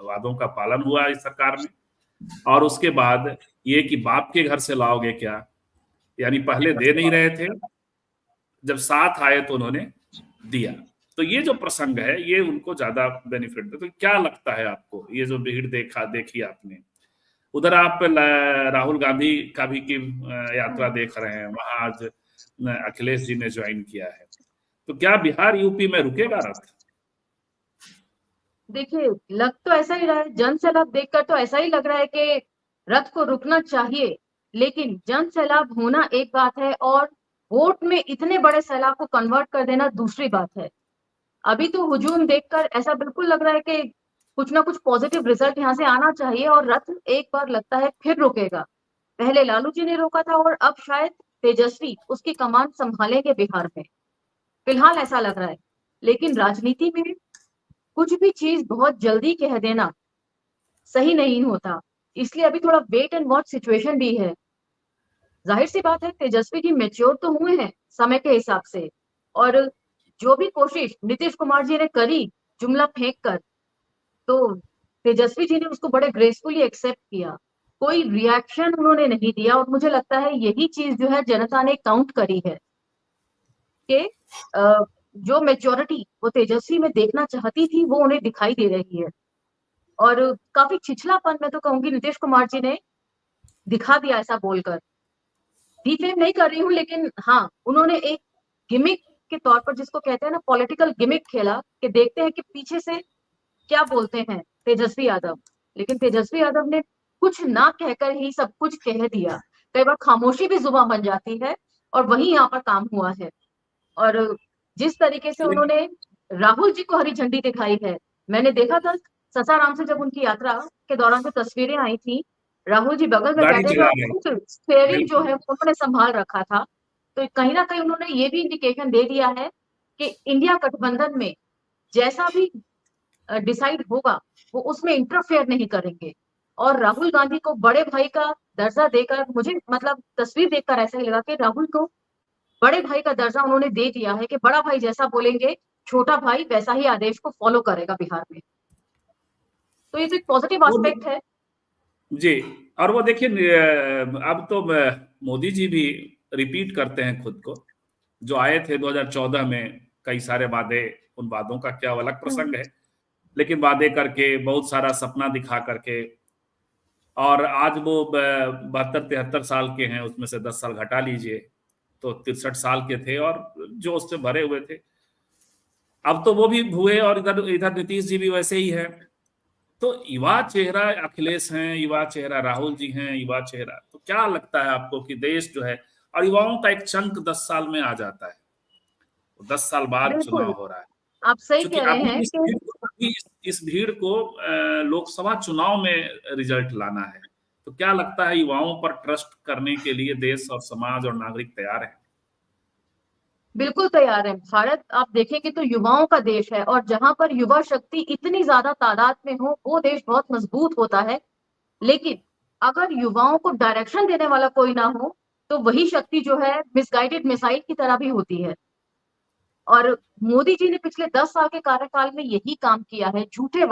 वादों का पालन हुआ इस सरकार में। और उसके बाद ये कि बाप के घर से लाओगे क्या, यानी पहले दे नहीं रहे थे, जब साथ आए तो उन्होंने दिया। तो ये जो प्रसंग है ये उनको ज्यादा बेनिफिट दे। तो क्या लगता है आपको, ये जो भीड़ देखी आपने, उधर आप राहुल गांधी का भी की यात्रा देख रहे हैं, वहां आज अखिलेश जी ने ज्वाइन किया है, तो क्या बिहार यूपी में रुकेगा रथ? देखिए, लग तो ऐसा ही रहा है, जन सैलाब देखकर तो ऐसा ही लग रहा है कि रथ को रुकना चाहिए, लेकिन जन सैलाब होना एक बात है और वोट में इतने बड़े सैलाब को कन्वर्ट कर देना दूसरी बात है। अभी तो हुजूम देखकर ऐसा बिल्कुल लग रहा है कि कुछ ना कुछ पॉजिटिव रिजल्ट यहाँ से आना चाहिए और रथ एक बार लगता है फिर रुकेगा। पहले लालू जी ने रोका था और अब शायद तेजस्वी उसकी कमान संभालेंगे बिहार में, फिलहाल ऐसा लग रहा है। लेकिन राजनीति में कुछ भी चीज बहुत जल्दी कह देना सही नहीं होता, इसलिए अभी थोड़ा वेट एंड वॉच सिचुएशन भी है। जाहिर सी बात है, तेजस्वी जी मेच्योर तो हुए हैं समय के हिसाब से, और जो भी कोशिश नीतीश कुमार जी ने करी जुमला फेंक कर, तो तेजस्वी जी ने उसको बड़े ग्रेसफुली एक्सेप्ट किया, कोई रिएक्शन उन्होंने नहीं दिया। और मुझे लगता है यही चीज जो है जनता ने काउंट करी है कि जो मेच्योरिटी वो तेजस्वी में देखना चाहती थी वो उन्हें दिखाई दे रही है। और काफी छिछलापन मैं तो कहूंगी नीतीश कुमार जी ने दिखा दिया ऐसा बोलकर। डिफेम नहीं कर रही हूँ, लेकिन हाँ, उन्होंने एक गिमिक के तौर पर, जिसको कहते हैं ना पॉलिटिकल गिमिक, खेला कि देखते हैं कि पीछे से क्या बोलते हैं तेजस्वी यादव। लेकिन तेजस्वी यादव ने कुछ ना कहकर ही सब कुछ कह दिया। कई बार खामोशी भी जुबान बन जाती है और वही यहाँ पर काम हुआ है। और जिस तरीके से उन्होंने राहुल जी को हरी झंडी दिखाई है, मैंने देखा था ससाराम से जब उनकी यात्रा के दौरान जो तस्वीरें आई थी, राहुल जी बगल में गाड़ी बैठे थे चला और रहे, स्टेयरिंग जो बिल्कुल। है उन्होंने संभाल रखा था। तो कहीं ना कहीं उन्होंने ये भी इंडिकेशन दे दिया है कि इंडिया गठबंधन में जैसा भी डिसाइड होगा वो उसमें इंटरफेयर नहीं करेंगे। और राहुल गांधी को बड़े भाई का दर्जा देकर, मुझे मतलब तस्वीर देखकर ऐसा ही लगा कि राहुल को बड़े भाई का दर्जा उन्होंने दे दिया है कि बड़ा भाई जैसा बोलेंगे छोटा भाई वैसा ही आदेश को फॉलो करेगा बिहार में। तो ये तो एक पॉजिटिव एस्पेक्ट है। जी, और वो देखिए अब तो मोदी जी भी रिपीट करते हैं खुद को, जो आए थे 2014 में, कई सारे वादे, उन वादों का क्या अलग प्रसंग है, लेकिन वादे करके बहुत सारा सपना दिखा करके, और आज वो 72-73 साल के हैं, उसमें से 10 साल घटा लीजिए तो 63 साल के थे और जो उससे भरे हुए थे। अब तो वो भी हुए और इधर इधर नीतीश जी भी वैसे ही है। तो युवा चेहरा अखिलेश हैं, युवा चेहरा राहुल जी हैं, युवा चेहरा, तो क्या लगता है आपको कि देश जो है, और युवाओं का एक चंक 10 साल में आ जाता है, 10 साल बाद चुनाव बिल्कुल, हो रहा है, आप सही क्योंकि कह रहे अभी हैं इस कि भीड़ को अभी इस भीड़ को लोकसभा चुनाव में रिजल्ट लाना है। तो क्या लगता है युवाओं पर ट्रस्ट करने के लिए देश और समाज और नागरिक तैयार है? बिल्कुल तैयार है। भारत आप देखेंगे तो युवाओं का देश है, और जहां पर युवा शक्ति इतनी ज्यादा तादाद में हो वो देश बहुत मजबूत होता है। लेकिन अगर युवाओं को डायरेक्शन देने वाला कोई ना हो तो वही शक्ति जो है मिसगाइडेड मिसाइल की तरह भी होती है। और मोदी जी ने पिछले 10 साल के कार्यकाल में यही काम किया है, झूठे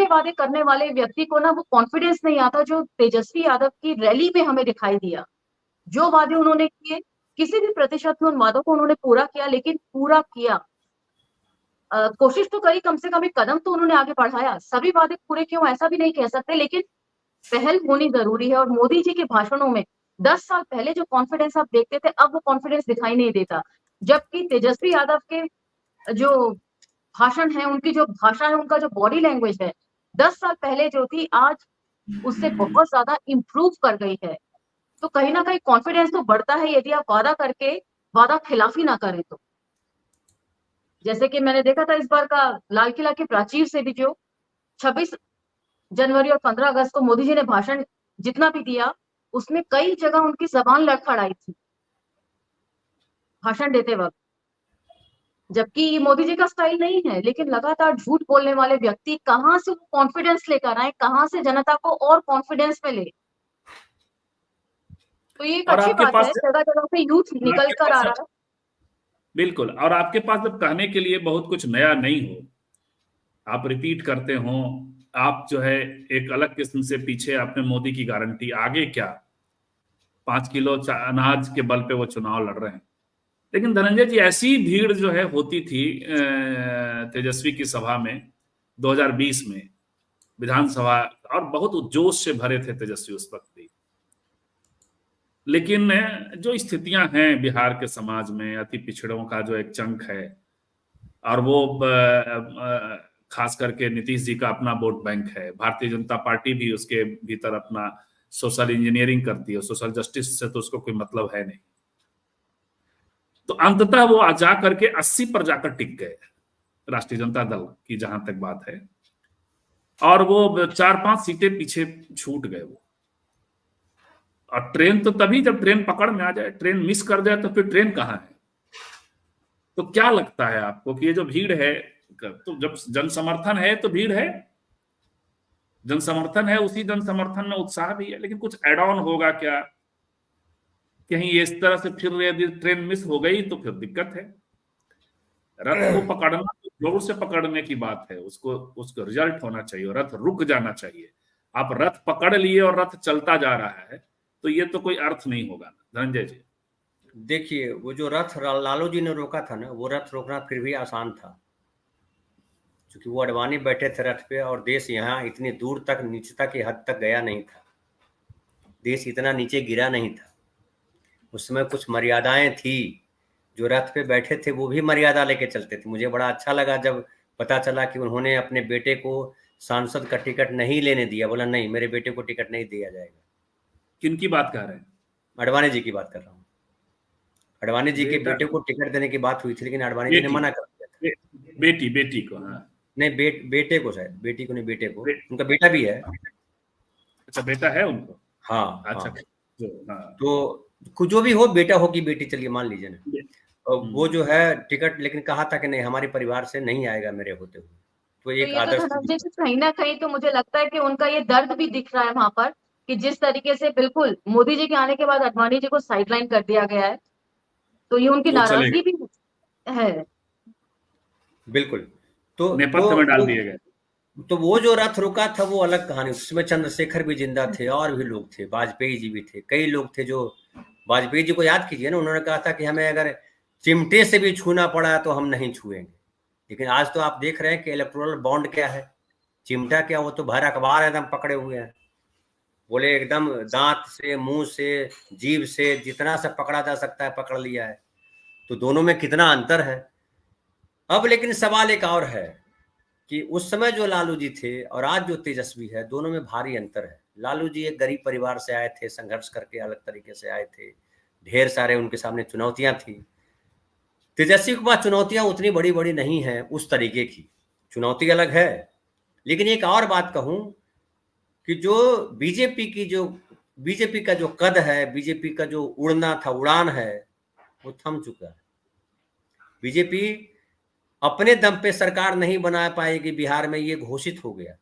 वादे करने वाले व्यक्ति को ना वो कॉन्फिडेंस नहीं आता जो तेजस्वी यादव की रैली में हमें दिखाई दिया। जो वादे उन्होंने किए, किसी भी प्रतिशत में उन वादों को उन्होंने पूरा किया, लेकिन पूरा किया, कोशिश तो करी, कम से कम एक कदम तो उन्होंने आगे बढ़ाया। सभी वादे पूरे क्यों ऐसा भी नहीं कह सकते, लेकिन पहल होनी जरूरी है। और मोदी जी के भाषणों में 10 साल पहले जो कॉन्फिडेंस आप देखते थे, अब वो कॉन्फिडेंस दिखाई नहीं देता। जबकि तेजस्वी यादव के जो भाषण है, उनकी जो भाषा है, उनका जो बॉडी लैंग्वेज है, 10 साल पहले जो थी आज उससे बहुत ज्यादा इंप्रूव कर गई है। तो कहीं ना कहीं कॉन्फिडेंस तो बढ़ता है यदि आप वादा करके वादा खिलाफी ना करें तो। जैसे कि मैंने देखा था इस बार का लाल किला के प्राचीर से भी जो 26 जनवरी और 15 अगस्त को मोदी जी ने भाषण जितना भी दिया, उसमें कई जगह उनकी जबान लड़खड़ाई थी भाषण देते वक्त। जबकि ये मोदी जी का स्टाइल नहीं है, लेकिन लगातार झूठ बोलने वाले व्यक्ति कहां से वो कॉन्फिडेंस लेकर आए, कहां से जनता को और कॉन्फिडेंस में ले। तो ये एक और अच्छी आपके बात पास है, जगह जगह पे यूथ निकल आपके कर आ पास रहा है। बिल्कुल, और आपके पास जब कहने के लिए बहुत कुछ नया नहीं हो, आप रिपीट करते हो, आप जो है एक अलग किस्म से पीछे आपने मोदी की गारंटी, आगे क्या 5 किलो अनाज के बल पे वो चुनाव लड़ रहे हैं। लेकिन धनंजय जी, ऐसी भीड़ जो है होती थी तेजस्वी की सभा में 2020 में विधानसभा, और बहुत जोश से भरे थे तेजस्वी उस वक्त भी। लेकिन जो स्थितियां हैं बिहार के समाज में, अति पिछड़ों का जो एक चंक है, और वो खास करके नीतीश जी का अपना वोट बैंक है, भारतीय जनता पार्टी भी उसके भीतर अपना सोशल इंजीनियरिंग करती है, सोशल जस्टिस से तो उसको कोई मतलब है नहीं। तो अंततः वो जा करके 80 पर जाकर टिक गए, राष्ट्रीय जनता दल की जहां तक बात है, और वो 4-5 सीटें पीछे छूट गए वो। और ट्रेन तो तभी जब ट्रेन पकड़ में आ जाए, ट्रेन मिस कर जाए तो फिर ट्रेन कहाँ है। तो क्या लगता है आपको कि ये जो भीड़ है, तो जब जन समर्थन है तो भीड़ है, जन समर्थन है, उसी जन समर्थन में उत्साह भी है, लेकिन कुछ एड ऑन होगा क्या? कहीं इस तरह से फिर यदि ट्रेन मिस हो गई तो फिर दिक्कत है। रथ को पकड़ना तो जोर से पकड़ने की बात है, उसको रिजल्ट होना चाहिए, रथ रुक जाना चाहिए। आप रथ पकड़ लिए और रथ चलता जा रहा है तो ये तो कोई अर्थ नहीं होगा। धनंजय जी, देखिए, वो जो रथ लालू जी ने रोका था ना, वो रथ रोकना फिर भी आसान था, क्योंकि वो अडवाणी बैठे थे रथ पे, और देश यहाँ इतनी दूर तक, नीचता की हद तक गया नहीं था, देश इतना नीचे गिरा नहीं था। उस समय कुछ मर्यादाएं थी, जो रथ पे बैठे थे वो भी मर्यादा लेके चलते थे। मुझे बड़ा अच्छा लगा जब पता चला कि उन्होंने अपने बेटे को सांसद का टिकट नहीं लेने दिया, बोला नहीं, मेरे बेटे को टिकट नहीं दिया जाएगा। किनकी बात कर रहे हैं? अडवाणी जी की बात कर रहा हूँ। अडवाणी जी के बेटा, बेटे को टिकट देने की बात हुई थी, लेकिन अडवाणी जी ने मना कर दिया था। बेटी को, हाँ। नहीं, बेटे को, शायद बेटी को नहीं, बेटे को। बे- उनका बेटा भी है। अच्छा, बेटा है उनको? हाँ, अच्छा, हाँ। हाँ। तो जो भी हो, बेटा हो कि बेटी, चलिए मान लीजिए ना, वो जो है टिकट, लेकिन कहा था कि नहीं, हमारे परिवार से नहीं आएगा मेरे होते हुए। तो तो एक ये तो आदर्श धनंजय जी कहीं ना कहीं तो मुझे लगता है कि उनका ये दर्द भी दिख रहा है वहां पर, कि जिस तरीके से बिल्कुल मोदी जी के आने के बाद आडवाणी जी को साइडलाइन कर दिया गया है, तो ये उनकी वो चले नाराजगी गए, भी है। बिल्कुल। तो नेपथ्य में डाल दिए गए। तो वो जो रथ रुका था वो अलग कहानी, उसमें चंद्रशेखर भी जिंदा थे, और भी लोग थे, वाजपेयी जी भी थे, कई लोग थे। जो वाजपेयी जी को याद कीजिए ना, उन्होंने कहा था कि हमें अगर चिमटे से भी छूना पड़ा तो हम नहीं छुएंगे। लेकिन आज तो आप देख रहे हैं कि इलेक्टोरल बॉन्ड क्या है, चिमटा क्या, वो तो भर अखबार एकदम पकड़े हुए हैं। बोले एकदम दांत से, मुंह से, जीभ से, जितना से पकड़ा जा सकता है पकड़ लिया है। तो दोनों में कितना अंतर है। अब लेकिन सवाल एक और है कि उस समय जो लालू जी थे और आज जो तेजस्वी है, दोनों में भारी अंतर है। लालू जी एक गरीब परिवार से आए थे, संघर्ष करके अलग तरीके से आए थे, ढेर सारे उनके सामने चुनौतियां थी। तेजस्वी के पास चुनौतियां उतनी बड़ी बड़ी नहीं है, उस तरीके की चुनौती अलग है। लेकिन एक और बात कहूं कि जो बीजेपी का जो कद है, बीजेपी का जो उड़ना था, उड़ान है, वो थम चुका है। बीजेपी अपने दम पे सरकार नहीं बना पाएगी बिहार में, ये घोषित हो गया।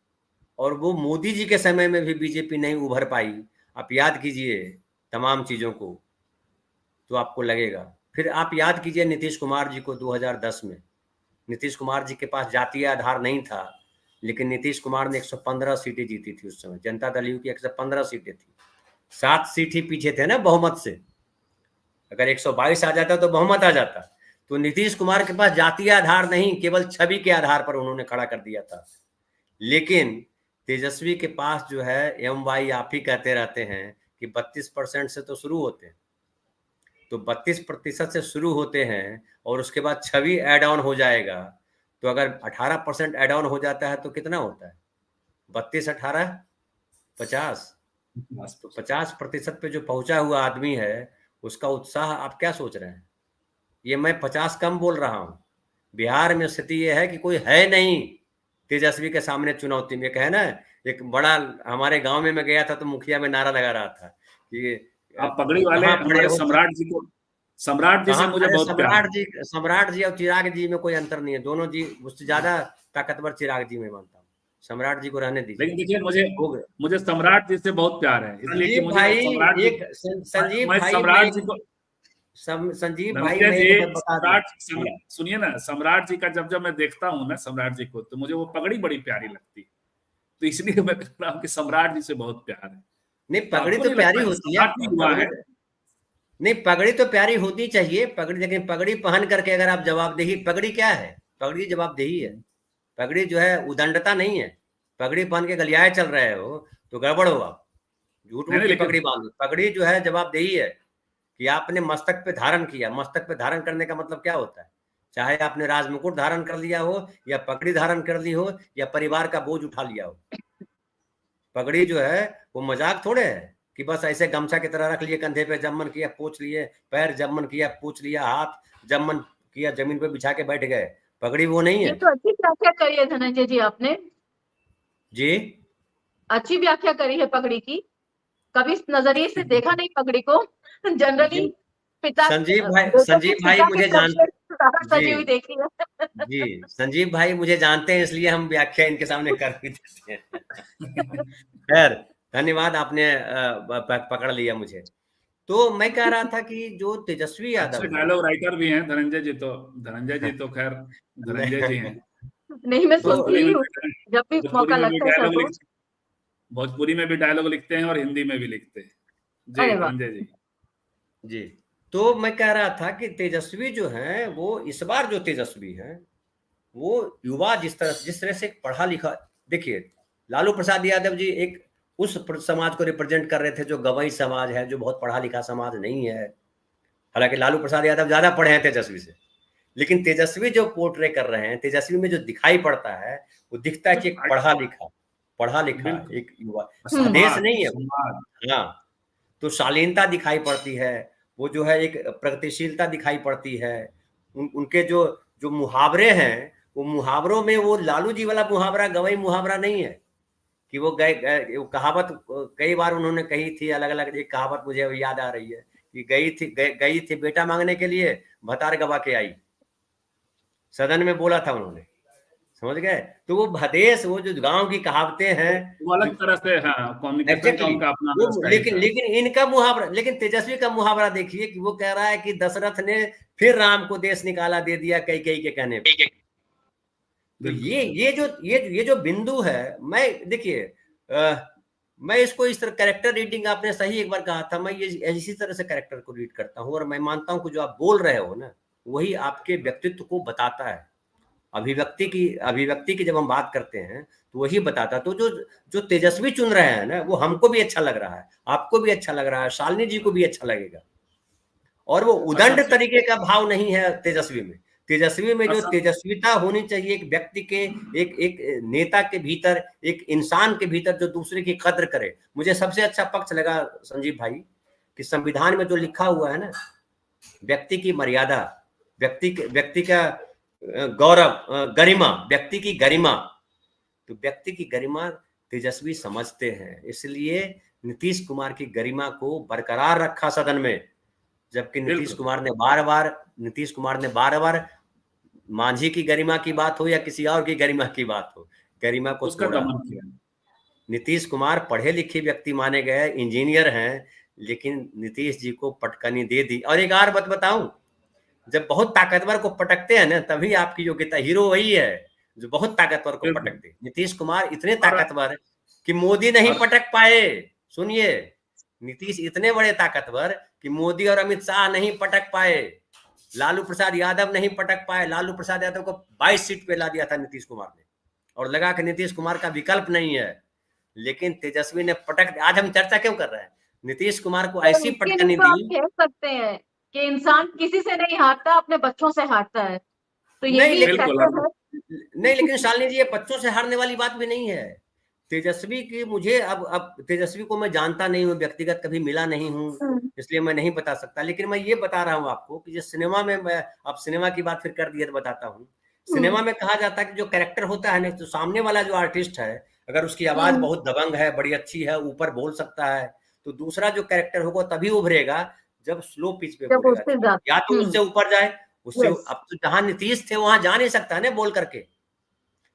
और वो मोदी जी के समय में भी बीजेपी नहीं उभर पाई। आप याद कीजिए तमाम चीजों को, तो आपको लगेगा। फिर आप याद कीजिए नीतीश कुमार जी को 2010 में। नीतीश कुमार जी के पास जातीय आधार नहीं था, लेकिन नीतीश कुमार ने 115 सीटें जीती थी उस समय। जनता दल यू की 115 सीटें थी, 7 सीट ही पीछे थे ना बहुमत से। अगर 122 आ जाता तो बहुमत आ जाता। तो नीतीश कुमार के पास जातीय आधार नहीं, केवल छवि के आधार पर उन्होंने खड़ा कर दिया था। लेकिन तेजस्वी के पास जो है, एम वाई आप ही कहते रहते हैं कि 32% से तो शुरू होते हैं। तो 32% से शुरू होते हैं और उसके बाद छवि एड ऑन हो जाएगा। तो अगर 18% एड ऑन हो जाता है तो कितना होता है? 32, 18, 50। तो 50% पे जो पहुंचा हुआ आदमी है, उसका उत्साह आप क्या सोच रहे हैं? ये मैं 50 कम बोल रहा हूं। बिहार में स्थिति ये है कि कोई है नहीं तेजस्वी के सामने चुनौती में। कहे ना, एक बड़ा हमारे गांव में मैं गया था तो मुखिया में नारा लगा रहा था कि आप पगड़ी वाले कहाँ खड़े हमारे हो, सम्राट जी से कहाँ मुझे खड़े। बहुत प्यार है। सम्राट जी और चिराग जी में कोई अंतर नहीं है, दोनों जी, उससे ज्यादा ताकतवर चिराग जी में मानता हूँ। सम्राट जी को रहने दीजिए। लेकिन देखिए मुझे हो गया। मुझे सम्राट जी से बहुत प्यार है, इसलिए कि संजीव मुझे भाई सम्राट जी, एक संजीव मैं भाई सम्राट जी को, संजीव भाई धनंजय मैं जी, एक बात बता दूं। सुनिए ना, सम्राट जी का जब जब मैं देखता हूँ ना सम्राट जी को, तो मुझे वो पगड़ी बड़ी प्यारी लगती है, तो इसलिए मैं कह रहा हूँ कि सम्राट जी से बहुत प्यार है। नहीं, तो पगड़ी आपको तो नहीं प्यारी लगता कि होती है, सम्राट जी हुआ है? नहीं पगड़ी तो प्यारी होती चाहिए पगड़ी, लेकिन पगड़ी पहन करके अगर आप जवाबदेही, पगड़ी क्या है? पगड़ी जवाबदेही है। पगड़ी जो है उदंडता नहीं है। पगड़ी पहन के गलियाए चल रहे हो तो गड़बड़ होगा। झूठ नहीं मूठ नहीं, की लेकिन पगड़ी बांधो। पगड़ी जो है जवाबदेही है कि आपने मस्तक पे धारण किया। मस्तक पे धारण करने का मतलब क्या होता है? चाहे आपने राज मुकुट धारण कर लिया हो, या पगड़ी धारण कर ली हो, या परिवार का बोझ उठा लिया हो। पगड़ी जो है वो मजाक थोड़े है कि बस ऐसे गमछा की तरह रख लिए कंधे पे, जब मन किया पोंछ लिए पैर, जब मन किया पोंछ लिया हाथ, जब मन किया जमीन पे बिछा के बैठ गए। पगड़ी वो नहीं ये है तो अच्छी व्याख्या करी है धनंजय जी आपने, जी। अच्छी व्याख्या करी है पगड़ी की। कभी इस नजरिए से देखा नहीं पगड़ी को। जनरली पिता, बेटों की संजीव भाई पिता की मुझे तरफ से जानते ज्यादा जी। सजी हुई देखी है। जी संजीव भाई मुझे जानते हैं, इसलिए हम व्याख्या इनके सामने कर भी देते हैं। खैर धन्यवाद, आपने पकड़ लिया मुझे। तो मैं कह रहा था कि जो तेजस्वी अच्छे यादव है डायलॉग राइटर भी हैं धनंजय जी तो, खैर धनंजय जी हैं। नहीं, मैं तो सुनती भोजपुरी ही में हूँ भी जब भी भोजपुरी मौका में भी लगता है सर डायलॉग को। लिख भोजपुरी में भी डायलॉग लिखते हैं और हिंदी में भी लिखते हैं। जी अरे वाह, धनंजय जी। जी तो मैं कह रहा था कि तेजस्वी जो है वो इस बार जो तेजस्वी है वो युवा जिस तरह से पढ़ा लिखा, देखिए लालू प्रसाद यादव जी एक उस समाज को रिप्रेजेंट कर रहे थे जो गवई समाज है, जो बहुत पढ़ा लिखा समाज नहीं है। हालांकि लालू प्रसाद यादव ज्यादा पढ़े हैं तेजस्वी से, लेकिन तेजस्वी जो पोर्ट्रे कर रहे हैं, तेजस्वी में जो दिखाई पड़ता है वो दिखता है कि एक पढ़ा लिखा बिल्कुल। एक युवा, आदेश संवाद नहीं है वो। संवाद हाँ, तो शालीनता दिखाई पड़ती है, वो जो है एक प्रगतिशीलता दिखाई पड़ती है। उनके जो जो मुहावरे हैं, वो मुहावरों में वो लालू जी वाला मुहावरा गवई मुहावरा नहीं है कि वो वो कहावत कई बार उन्होंने कही थी, अलग अलग एक कहावत मुझे याद आ रही है कि गई थी बेटा मांगने के लिए, भतार गवा के आई। सदन में बोला था उन्होंने, समझ गए? तो वो भदेश, वो जो गांव की कहावतें हैं, वो अलग तरह से, हाँ, कम्युनिकेशन का एग्जैक्टली उनका अपना वो, स्टाइल था। लेकिन इनका मुहावरा, लेकिन तेजस्वी का मुहावरा देखिए कि वो कह रहा है कि दशरथ ने फिर राम को देश निकाला दे दिया कई कई के कहने पे। तो ये जो बिंदु है, मैं देखिए मैं इसको इस तरह कैरेक्टर रीडिंग, आपने सही एक बार कहा था, मैं ये इसी तरह से कैरेक्टर को रीड करता हूँ, और मैं मानता हूँ कि जो आप बोल रहे हो ना वही आपके व्यक्तित्व को बताता है। अभिव्यक्ति की जब हम बात करते हैं तो वही बताता। तो जो तेजस्वी चुन रहे हैं ना, वो हमको भी अच्छा लग रहा है, आपको भी अच्छा लग रहा है, शालिनी जी को भी अच्छा लगेगा। और वो उदंड तरीके का भाव नहीं है तेजस्वी में। तेजस्वी में जो तेजस्विता होनी चाहिए एक व्यक्ति के, एक नेता के भीतर, एक इंसान के भीतर जो दूसरे की कद्र करे। मुझे सबसे अच्छा पक्ष लगा संजीव भाई कि संविधान में जो लिखा हुआ है ना, व्यक्ति की मर्यादा, व्यक्ति का गौरव, गरिमा, व्यक्ति की गरिमा, तो व्यक्ति की गरिमा तेजस्वी समझते हैं, इसलिए नीतीश कुमार की गरिमा को बरकरार रखा सदन में। जबकि नीतीश कुमार ने बार बार मांझी की गरिमा की बात हो या किसी और की गरिमा की बात हो, गरिमा को उसका तोड़ा। दमन किया। नीतीश कुमार पढ़े लिखे व्यक्ति माने गए, इंजीनियर हैं, लेकिन नीतीश जी को पटकनी दे दी। और एक और बात बताऊं, जब बहुत ताकतवर को पटकते हैं ना, तभी आपकी योग्यता। हीरो वही है जो बहुत ताकतवर को पटकते। नीतीश कुमार इतने ताकतवर कि मोदी नहीं पटक पाए। सुनिए, नीतीश इतने बड़े ताकतवर कि मोदी और अमित शाह नहीं पटक पाए, लालू प्रसाद यादव नहीं पटक पाए। लालू प्रसाद यादव को 22 सीट पे ला दिया था नीतीश कुमार ने, और लगा कि नीतीश कुमार का विकल्प नहीं है, लेकिन तेजस्वी ने पटक। आज हम चर्चा क्यों कर रहे हैं? नीतीश कुमार को ऐसी पटकनी तो आप दी। कह सकते हैं कि इंसान किसी से नहीं हारता, अपने बच्चों से हारता है, तो ये नहीं भी एक फैक्टर है। नहीं, लेकिन शालिनी जी, ये बच्चों से हारने वाली बात भी नहीं है। तेजस्वी की मुझे अब तेजस्वी को मैं जानता नहीं हूँ, व्यक्तिगत कभी मिला नहीं हूँ, इसलिए मैं नहीं बता सकता। लेकिन मैं ये बता रहा हूँ आपको कि जो सिनेमा में, मैं अब सिनेमा की बात फिर कर दिया तो बताता हूँ। सिनेमा में कहा जाता है कि जो कैरेक्टर होता है ना, तो सामने वाला जो आर्टिस्ट है, अगर उसकी आवाज बहुत दबंग है, बड़ी अच्छी है, ऊपर बोल सकता है, तो दूसरा जो कैरेक्टर होगा तभी उभरेगा जब स्लो पिच पे बोलेगा, या तो उससे ऊपर जाए, उससे। अब तो जहां नीतीश थे वहां जा नहीं सकता ना बोल करके।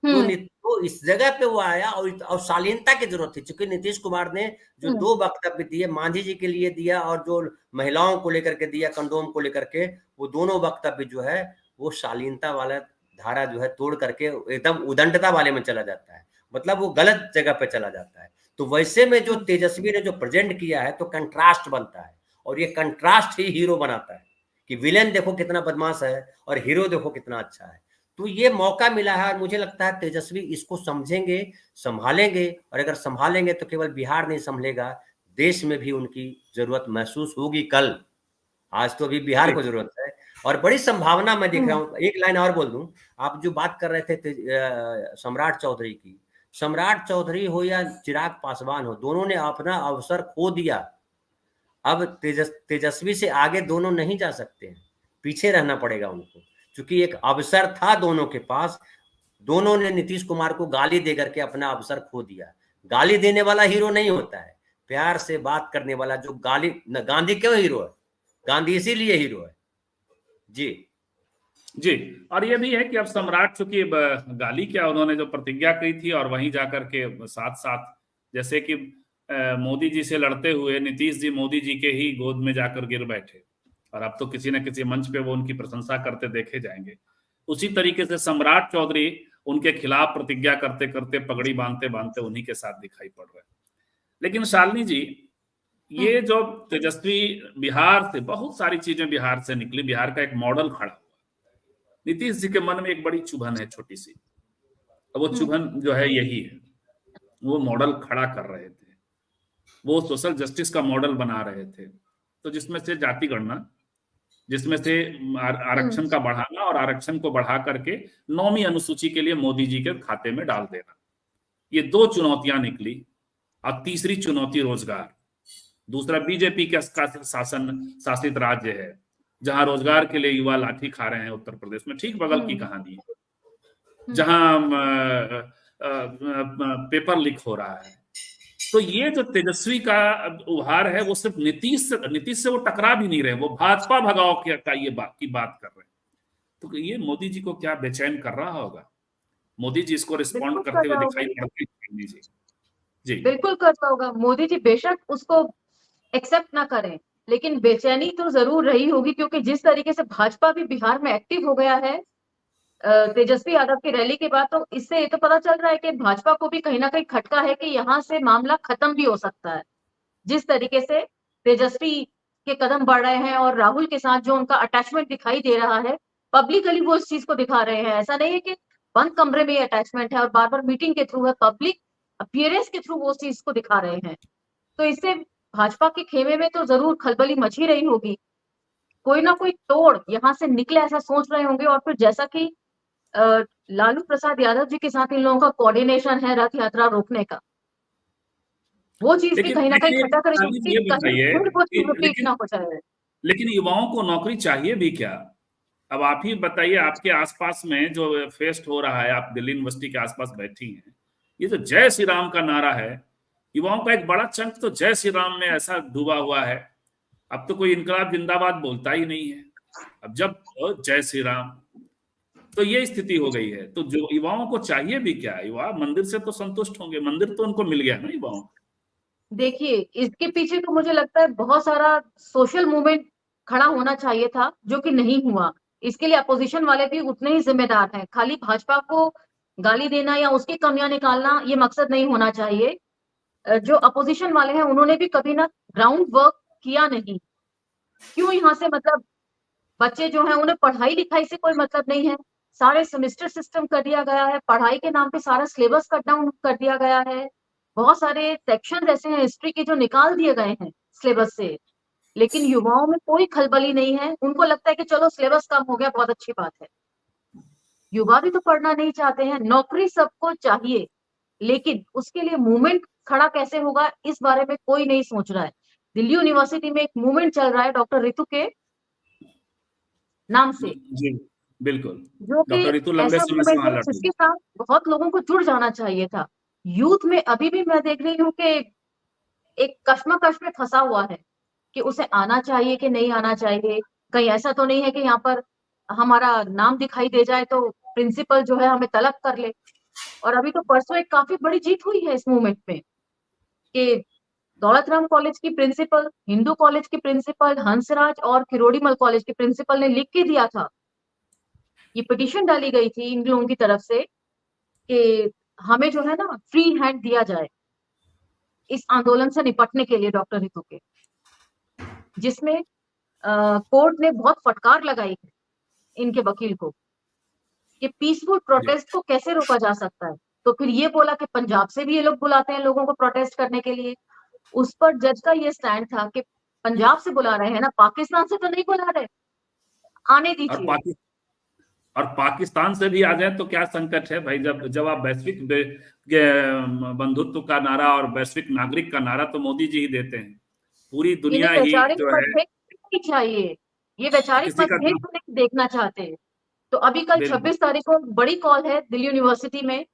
तो तो इस जगह पे वो आया और शालीनता की जरूरत थी, क्योंकि नीतीश कुमार ने जो 2 वक्तव्य दिए, मांझी जी के लिए दिया और जो महिलाओं को लेकर के दिया, कंडोम को लेकर के, वो दोनों वक्तव्य जो है वो शालीनता वाला धारा जो है तोड़ करके एकदम उदंडता वाले में चला जाता है, मतलब वो गलत जगह पे चला जाता है। तो वैसे में जो तेजस्वी ने जो प्रेजेंट किया है तो कंट्रास्ट बनता है, और ये कंट्रास्ट ही हीरो बनाता है कि विलेन देखो कितना बदमाश है और हीरो देखो कितना अच्छा है। तो ये मौका मिला है और मुझे लगता है तेजस्वी इसको समझेंगे, संभालेंगे, और अगर संभालेंगे तो केवल बिहार नहीं संभलेगा, देश में भी उनकी जरूरत महसूस होगी कल। आज तो अभी बिहार को जरूरत है और बड़ी संभावना मैं देख रहा हूँ। एक लाइन और बोल दूं, आप जो बात कर रहे थे सम्राट चौधरी की, सम्राट चौधरी हो या चिराग पासवान हो, दोनों ने अपना अवसर खो दिया। अब तेजस्वी से आगे दोनों नहीं जा सकते हैं, पीछे रहना पड़ेगा उनको, क्योंकि एक अवसर था दोनों के पास। दोनों ने नीतीश कुमार को गाली दे करके अपना अवसर खो दिया। गाली देने वाला हीरो नहीं होता है, प्यार से बात करने वाला जो गाली, गांधी क्यों हीरो है? गांधी इसीलिए हीरो है। जी जी, और ये भी है कि अब सम्राट चूंकि गाली क्या, उन्होंने जो प्रतिज्ञा की थी और वहीं जाकर के साथ साथ, जैसे कि मोदी जी से लड़ते हुए नीतीश जी मोदी जी के ही गोद में जाकर गिर बैठे, और अब तो किसी न किसी मंच पे वो उनकी प्रशंसा करते देखे जाएंगे। उसी तरीके से सम्राट चौधरी उनके खिलाफ प्रतिज्ञा करते करते, पगड़ी बांधते बांधते उन्हीं के साथ दिखाई पड़ रहे हैं। लेकिन शालिनी जी, ये जो तेजस्वी, बिहार से बहुत सारी चीजें बिहार से निकली, बिहार का एक मॉडल खड़ा हुआ। नीतीश जी के मन में एक बड़ी चुभन है, छोटी सी, अब वो चुभन जो है यही है, वो मॉडल खड़ा कर रहे थे, वो सोशल जस्टिस का मॉडल बना रहे थे, तो जिसमें से जाति गणना, जिसमें से आरक्षण का बढ़ाना, और आरक्षण को बढ़ा करके 9वीं अनुसूची के लिए मोदी जी के खाते में डाल देना, ये 2 चुनौतियां निकली। और तीसरी चुनौती रोजगार, दूसरा बीजेपी का शासन शासित राज्य है जहां रोजगार के लिए युवा लाठी खा रहे हैं, उत्तर प्रदेश में ठीक बगल की कहानी है, जहां पेपर लीक हो रहा है। तो ये जो तेजस्वी का उभार है, वो सिर्फ नीतीश से वो टकरा भी नहीं रहे, वो भाजपा भगाओ का ये की बात कर रहे हैं। तो ये मोदी जी को क्या बेचैन कर रहा होगा? मोदी जी इसको रिस्पॉन्ड करते हुए दिखाई पड़ते हैं। जी बिल्कुल करता होगा मोदी जी, बेशक उसको एक्सेप्ट ना करें, लेकिन बेचैनी तो जरूर रही होगी, क्योंकि जिस तरीके से भाजपा भी बिहार में एक्टिव हो गया है तेजस्वी यादव की रैली के बाद, तो इससे ये तो पता चल रहा है कि भाजपा को भी कहीं ना कहीं खटका है कि यहाँ से मामला खत्म भी हो सकता है। जिस तरीके से तेजस्वी के कदम बढ़ रहे हैं और राहुल के साथ जो उनका अटैचमेंट दिखाई दे रहा है, पब्लिकली वो इस चीज को दिखा रहे हैं। ऐसा नहीं है कि बंद कमरे में अटैचमेंट है और बार बार मीटिंग के थ्रू है, पब्लिक अपीयरेंस के थ्रू वो चीज को दिखा रहे हैं। तो इससे भाजपा के खेमे में तो जरूर खलबली मची रही होगी, कोई ना कोई तोड़ यहाँ से निकले ऐसा सोच रहे होंगे। और फिर जैसा कि लालू प्रसाद यादव जी के साथ इन लोगों का कोऑर्डिनेशन है रथ यात्रा रोकने का, वो चीज भी कहीं ना कहीं खटा करेगी, रिपीट ना हो जाए। लेकिन युवाओं को नौकरी चाहिए भी क्या? अब आप ही बताइए, आपके आसपास में जो फेस्ट हो रहा है, आप दिल्ली यूनिवर्सिटी के आसपास बैठी हैं, ये जो जय श्री राम का नारा है, युवाओं का एक बड़ा चंक तो जय श्री राम में ऐसा डूबा हुआ है, अब तो कोई इनकलाब जिंदाबाद बोलता ही नहीं है। अब जब जय श्री राम, तो ये स्थिति हो गई है। तो जो युवाओं को चाहिए भी क्या? युवा मंदिर से तो संतुष्ट होंगे, मंदिर तो उनको मिल गया ना युवाओं को। देखिए, इसके पीछे तो मुझे लगता है बहुत सारा सोशल मूवमेंट खड़ा होना चाहिए था, जो कि नहीं हुआ। इसके लिए अपोजिशन वाले भी उतने ही जिम्मेदार हैं। खाली भाजपा को गाली देना या उसकी कमियां निकालना ये मकसद नहीं होना चाहिए। जो अपोजिशन वाले हैं उन्होंने भी कभी ना ग्राउंड वर्क किया नहीं। क्यों यहाँ से मतलब बच्चे जो हैं उन्हें पढ़ाई लिखाई से कोई मतलब नहीं है, सारे सेमेस्टर सिस्टम कर दिया गया है, पढ़ाई के नाम पे सारा सिलेबस कट डाउन कर दिया गया है, बहुत सारे सेक्शन ऐसे हैं हिस्ट्री के जो निकाल दिए गए हैं सिलेबस से। लेकिन युवाओं में कोई खलबली नहीं है, उनको लगता है कि चलो सिलेबस कम हो गया, बहुत अच्छी बात है। युवा भी तो पढ़ना नहीं चाहते हैं, नौकरी सबको चाहिए, लेकिन उसके लिए मूवमेंट खड़ा कैसे होगा इस बारे में कोई नहीं सोच रहा है। दिल्ली यूनिवर्सिटी में एक मूवमेंट चल रहा है डॉक्टर रितु के नाम से, जी बिल्कुल, जो कि डॉक्टर रितु लंबे समय से वहां लड़ रही जिसके साथ बहुत लोगों को जुड़ जाना चाहिए था। यूथ में अभी भी मैं देख रही हूँ कि एक कश्मकश में फंसा हुआ है कि उसे आना चाहिए कि नहीं आना चाहिए। कहीं ऐसा तो नहीं है कि यहाँ पर हमारा नाम दिखाई दे जाए तो प्रिंसिपल जो है हमें तलब कर ले। और अभी तो परसों एक काफी बड़ी जीत हुई है इस मूवमेंट में कि दौलत राम कॉलेज की प्रिंसिपल, हिंदू कॉलेज की प्रिंसिपल, हंसराज और किरोड़ीमल कॉलेज के प्रिंसिपल ने लिख के दिया था, ये पिटीशन डाली गई थी इन लोगों की तरफ से कि हमें जो है ना फ्री हैंड दिया जाए इस आंदोलन से निपटने के लिए डॉक्टर रितु के, जिसमें कोर्ट ने बहुत फटकार लगाई है इनके वकील को कि पीसफुल प्रोटेस्ट को कैसे रोका जा सकता है। तो फिर ये बोला कि पंजाब से भी ये लोग बुलाते हैं लोगों को प्रोटेस्ट करने के लिए। उस पर जज का ये स्टैंड था कि पंजाब से बुला रहे हैं ना, पाकिस्तान से तो नहीं बुला रहे, आने और दीजिए। पाकिस्तान से भी आ जाए तो क्या संकट है भाई, जब आप वैश्विक बंधुत्व का नारा और वैश्विक नागरिक का नारा तो मोदी जी ही देते हैं, पूरी दुनिया इन्हें ही वैचारिक जो है मतभेद नहीं चाहिए, ये वैचारिक किसी का मतभेद को नहीं देखना चाहते। तो अभी कल बिल्कुल 26 तारीख को बड़ी कॉल है दिल्ली यूनिवर्सिटी में,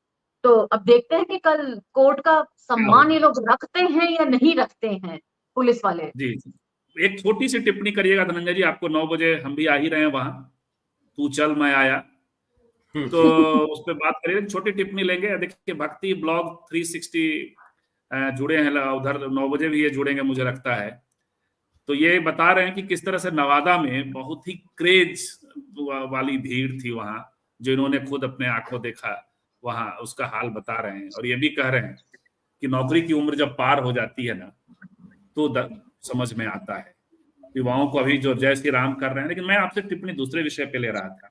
तो अब देखते हैं कि कल कोर्ट का क्या सम्मान होगा। ये लोग रखते हैं या नहीं रखते हैं पुलिस वाले। जी एक छोटी सी टिप्पणी करिएगा धनंजय जी, आपको 9 बजे हम भी आ ही रहे हैं वहां, तू चल मैं आया, तो उस पर बात करिए, छोटी टिप्पणी लेंगे। देखिए भक्ति ब्लॉग 360 जुड़े हैं उधर, 9 बजे भी ये जुड़ेंगे मुझे लगता है। तो ये बता रहे हैं कि किस तरह से नवादा में बहुत ही क्रेज वाली भीड़ थी वहां, जो इन्होंने खुद अपने आंखों देखा वहां, उसका हाल बता रहे हैं। और ये भी कह रहे हैं कि नौकरी की उम्र जब पार हो जाती है ना तो समझ में आता है युवाओं को अभी जो जय श्री राम कर रहे हैं। लेकिन मैं आपसे टिप्पणी दूसरे विषय पे ले रहा था।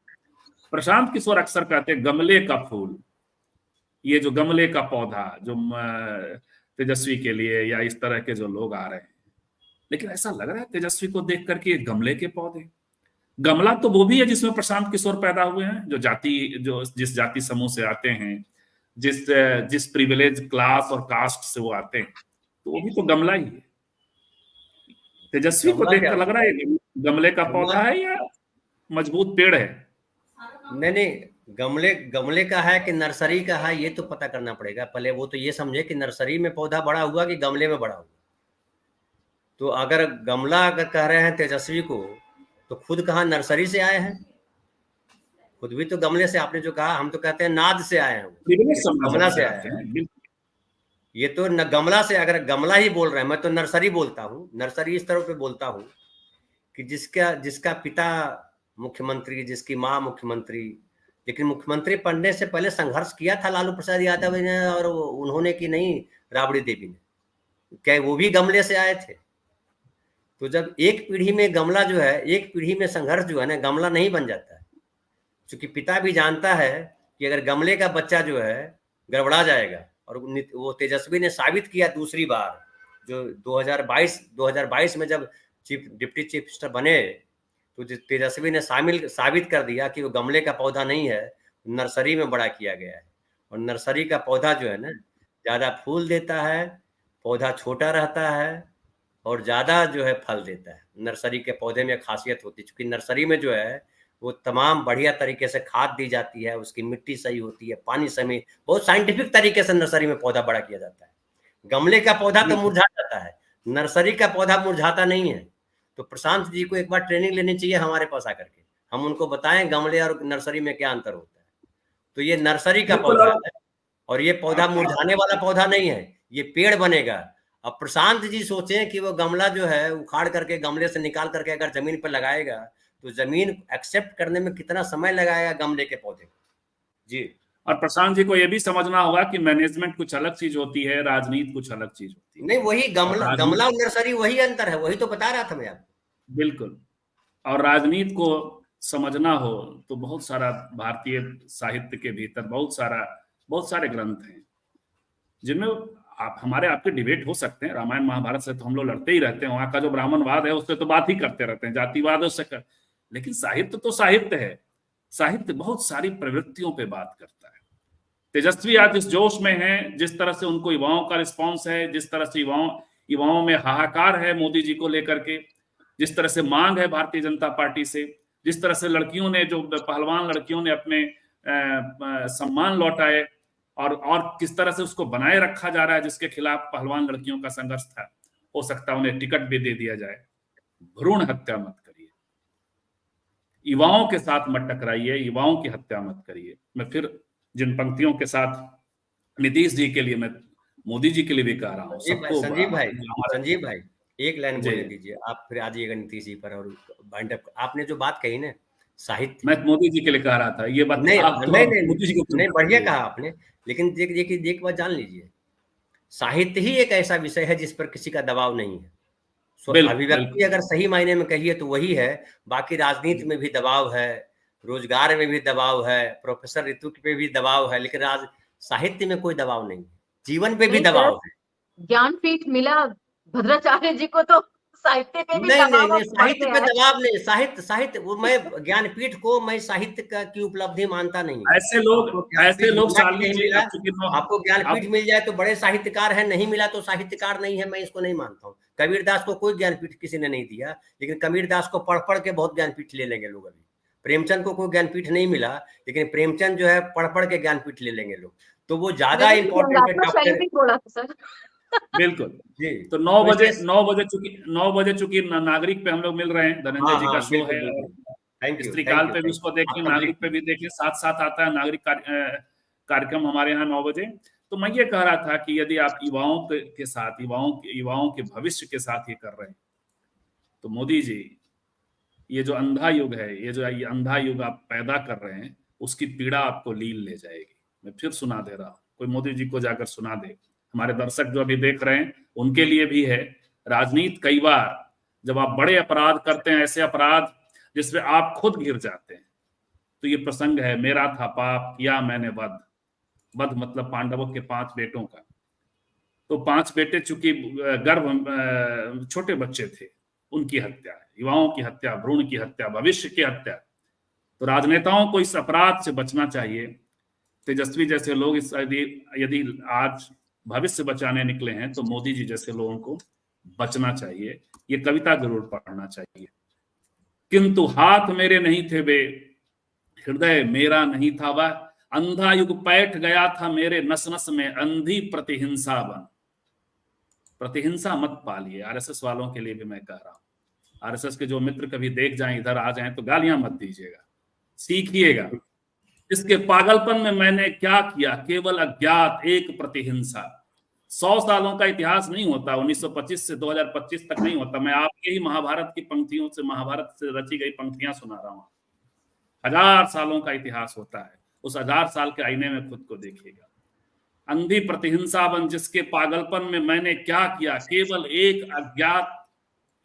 प्रशांत किशोर अक्सर कहते हैं गमले का फूल, ये जो गमले का पौधा जो तेजस्वी के लिए या इस तरह के जो लोग आ रहे हैं, लेकिन ऐसा लग रहा है तेजस्वी को देख करके ये गमले के पौधे, गमला तो वो भी है जिसमें प्रशांत किशोर पैदा हुए हैं, जो जिस जाति समूह से आते हैं, जिस प्रिविलेज क्लास और कास्ट से वो आते हैं, तो वो भी तो गमला ही है। तेजस्वी को देखकर लग रहा है ये गमले का पौधा है या मजबूत पेड़ है? नहीं, गमले गमले का है कि नर्सरी का है ये तो पता करना पड़ेगा। पहले वो तो ये समझे कि नर्सरी में पौधा बड़ा हुआ कि गमले में बड़ा हुआ। तो अगर गमला अगर कह रहे हैं तेजस्वी को, तो खुद कहाँ नर्सरी से आए हैं? खुद भी तो गमले से, आपने जो कहा, हम तो कहते हैं नाद से आए हैं, गमला से आए हैं। ये तो न गमला से, अगर गमला ही बोल रहे हैं, मैं तो नर्सरी बोलता हूँ, नर्सरी इस तरह पे बोलता हूँ कि जिसका पिता मुख्यमंत्री, जिसकी माँ मुख्यमंत्री, लेकिन मुख्यमंत्री बनने से पहले संघर्ष किया था लालू प्रसाद यादव ने, और उन्होंने की नहीं राबड़ी देवी ने, क्या वो भी गमले से आए थे? तो जब एक पीढ़ी में गमला जो है, एक पीढ़ी में संघर्ष जो है ना, गमला नहीं बन जाता है। क्योंकि पिता भी जानता है कि अगर गमले का बच्चा जो है गड़बड़ा जाएगा, और वो तेजस्वी ने साबित किया दूसरी बार, जो 2022 में जब डिप्टी चीफ मिनिस्टर बने, तो तेजस्वी ने साबित कर दिया कि वो गमले का पौधा नहीं है, नर्सरी में बड़ा किया गया है। और नर्सरी का पौधा जो है ना, ज़्यादा फूल देता है, पौधा छोटा रहता है और ज़्यादा जो है फल देता है। नर्सरी के पौधे में खासियत होती है, क्योंकि नर्सरी में जो है वो तमाम बढ़िया तरीके से खाद दी जाती है, उसकी मिट्टी सही होती है, पानी समय, बहुत साइंटिफिक तरीके से नर्सरी में पौधा बड़ा किया जाता है। गमले का पौधा तो मुरझा जाता है, नर्सरी का पौधा मुरझाता नहीं है। तो प्रशांत जी को एक बार ट्रेनिंग लेनी चाहिए हमारे पास आकर के, हम उनको बताएं गमले और नर्सरी में क्या अंतर होता है। तो ये नर्सरी का पौधा है और ये पौधा मुरझाने वाला पौधा नहीं है, ये पेड़ बनेगा। अब प्रशांत जी सोचें कि वो गमला जो है उखाड़ करके, गमले से निकाल करके अगर जमीन पर लगाएगा, तो जमीन एक्सेप्ट करने में कितना समय लगाएगा गमले के पौधे जी। और प्रशांत जी को यह भी समझना होगा कि मैनेजमेंट कुछ अलग चीज होती है, राजनीति कुछ अलग चीज होती है। नहीं, वही गमला और नर्सरी वही अंतर है, वही तो बता रहा था मैं आपको। बिल्कुल। और राजनीति को समझना हो तो बहुत सारा भारतीय साहित्य के भीतर बहुत सारे ग्रंथ हैं जिनमें आपके डिबेट हो सकते हैं। रामायण महाभारत से तो हम लोग लड़ते ही रहते हैं, वहां का जो ब्राह्मणवाद है उससे तो बात ही करते रहते हैं, जातिवाद उससे लेकिन साहित्य तो साहित्य है। साहित्य बहुत सारी प्रवृत्तियों पे बात करता है। तेजस्वी आज इस जोश में है, जिस तरह से उनको युवाओं का रिस्पॉन्स है, जिस तरह से युवाओं में हाहाकार है मोदी जी को लेकर के, जिस तरह से मांग है भारतीय जनता पार्टी से, जिस तरह से लड़कियों ने, जो पहलवान लड़कियों ने अपने सम्मान लौटाए, और किस तरह से उसको बनाए रखा जा रहा है, जिसके खिलाफ पहलवान लड़कियों का संघर्ष था। हो सकता है उन्हें टिकट भी दे दिया जाए। भ्रूण हत्या मत करिए, युवाओं के साथ मत टकराइए, युवाओं की हत्या मत करिए। मैं फिर जिन पंक्तियों के साथ नीतीश जी के लिए, मैं मोदी जी के लिए भी कह रहा हूँ, सबको संजीव भाई एक लाइन जी। बोलने दीजिए, आप फिर आ जाइएगा नीतीश जी पर। और बाइंड अप आपने जो बात कही ना, साहित्य, मैं मोदी जी के लिए कह रहा था ये बात, नहीं आप तो मोदी जी को नहीं, बढ़िया कहा आपने, लेकिन देखिए एक बात जान लीजिए, साहित्य ही एक ऐसा विषय है जिस पर किसी का दबाव नहीं है। अभिव्यक्ति अगर सही मायने में कहिए तो वही है, बाकी राजनीति में भी दबाव है, रोजगार में भी दबाव है, प्रोफेसर ऋतु पे भी दबाव है, लेकिन साहित्य में कोई दबाव नहीं, जीवन पे भी दबाव है। ज्ञानपीठ मिला भद्राचार्य जी को, तो साहित्य पे भी नहीं, साहित्य पे दबाव नहीं, साहित्य वो मैं ज्ञानपीठ को मैं साहित्य की उपलब्धि मानता नहीं। ऐसे लोग आपको ज्ञानपीठ मिल जाए तो बड़े साहित्यकार है, नहीं मिला तो साहित्यकार नहीं है, मैं इसको नहीं मानता हूँ। कबीरदास को कोई ज्ञानपीठ किसी ने नहीं दिया, लेकिन कबीरदास को पढ़ पढ़ के बहुत ज्ञानपीठ ले लेंगे लोग। अभी प्रेमचंद को कोई ज्ञानपीठ नहीं मिला, लेकिन प्रेमचंद जो है पढ़ पढ़ के ज्ञानपीठ ले लेंगे लोग, तो वो ज्यादा इम्पोर्टेंट है। बिल्कुल जी। तो 9 बजे चूंकि नागरिक पे हम लोग मिल रहे हैं, धनंजय जी का शो है, स्त्री काल पे भी उसको देखें, नागरिक पे भी देखें, साथ साथ आता है नागरिक कार्यक्रम हमारे यहाँ 9 बजे। तो मैं ये कह रहा था कि यदि आप युवाओं के साथ, युवाओं के भविष्य के साथ ये कर रहे हैं, तो मोदी जी ये जो अंधा युग है, ये अंधा युग आप पैदा कर रहे हैं, उसकी पीड़ा आपको लील ले जाएगी। मैं फिर सुना दे रहा हूँ, कोई मोदी जी को जाकर सुना दे। हमारे दर्शक जो अभी देख रहे हैं उनके लिए भी है। राजनीति कई बार जब आप बड़े अपराध करते हैं, ऐसे अपराध जिसमें आप खुद गिर जाते हैं, तो ये प्रसंग है, मेरा था पाप किया मैंने वध मतलब पांडवों के 5 बेटों का। तो 5 बेटे चूंकि गर्भ छोटे बच्चे थे, उनकी हत्या, युवाओं की हत्या, भ्रूण की हत्या, भविष्य की हत्या। तो राजनेताओं को इस अपराध से बचना चाहिए। तेजस्वी जैसे लोग यदि आज भविष्य बचाने निकले हैं, तो मोदी जी जैसे लोगों को बचना चाहिए। ये कविता जरूर पढ़ना चाहिए। किंतु हाथ मेरे नहीं थे वे, हृदय मेरा नहीं था वह, अंधा युग पैठ गया था मेरे नस नस में, अंधी प्रतिहिंसा बन। प्रतिहिंसा मत पालिए। आरएसएस वालों के लिए भी मैं कह रहा हूं, आरएसएस के जो मित्र कभी देख जाएं, इधर आ जाएं, तो गालियां मत दीजिएगा, सीखिएगा। इसके पागलपन में मैंने क्या किया, केवल अज्ञात एक प्रतिहिंसा। 100 सालों का इतिहास नहीं होता, 1925 से 2025 तक नहीं होता। मैं आपके ही महाभारत की पंक्तियों से, महाभारत से रची गई पंक्तियां सुना रहा हूं। 1000 सालों का इतिहास होता है। उस 1000 साल के आईने में खुद को देखिएगा। अंधी प्रतिहिंसा बन, जिसके पागलपन में मैंने क्या किया, केवल एक अज्ञात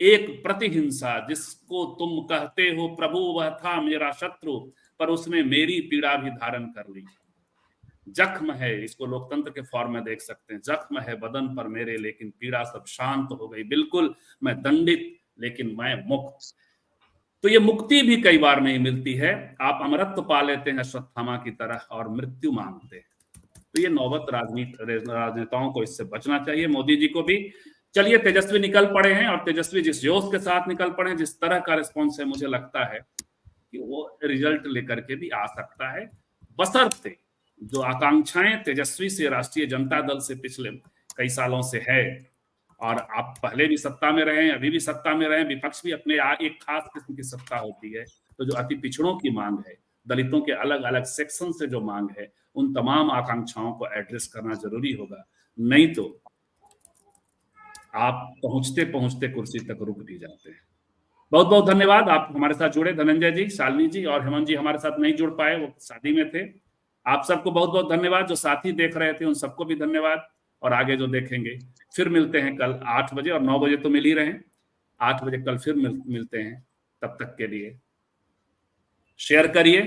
एक प्रतिहिंसा। जिसको तुम कहते हो प्रभु, वह था मेरा शत्रु, पर उसने मेरी पीड़ा भी धारण कर ली। जख्म है, इसको लोकतंत्र के फॉर्म में देख सकते हैं, जख्म है बदन पर मेरे, लेकिन पीड़ा सब शांत हो गई। बिल्कुल मैं दंडित, लेकिन मैं मुक्त। तो ये मुक्ति भी कई बार नहीं मिलती है। आप अमरत्व पा लेते हैं अश्वत्थामा की तरह, और मृत्यु मांगते हैं। तो ये नौबत राजनेताओं को इससे बचना चाहिए, मोदी जी को भी। चलिए, तेजस्वी निकल पड़े हैं, और तेजस्वी जिस जोश के साथ निकल पड़े हैं, जिस तरह का रिस्पॉन्स है, मुझे लगता है कि वो रिजल्ट लेकर के भी आ सकता है, बशर्ते जो आकांक्षाएं तेजस्वी से, राष्ट्रीय जनता दल से पिछले कई सालों से है, और आप पहले भी सत्ता में रहे, अभी भी सत्ता में रहे, विपक्ष भी अपने एक खास किस्म की सत्ता होती है। तो जो अति पिछड़ों की मांग है, दलितों के अलग अलग सेक्शन से जो मांग है, उन तमाम आकांक्षाओं को एड्रेस करना जरूरी होगा। नहीं तो आप पहुंचते पहुंचते कुर्सी तक रुक भी जाते हैं। बहुत बहुत धन्यवाद, आप हमारे साथ जुड़े। धनंजय जी, शालिनी जी और हेमंत जी हमारे साथ नहीं जुड़ पाए, वो शादी में थे। आप सबको बहुत बहुत धन्यवाद। जो साथी देख रहे थे उन सबको भी धन्यवाद, और आगे जो देखेंगे। फिर मिलते हैं कल 8 बजे, और 9 बजे तो मिल ही रहे हैं, 8 बजे कल फिर मिलते हैं। तब तक के लिए शेयर करिए,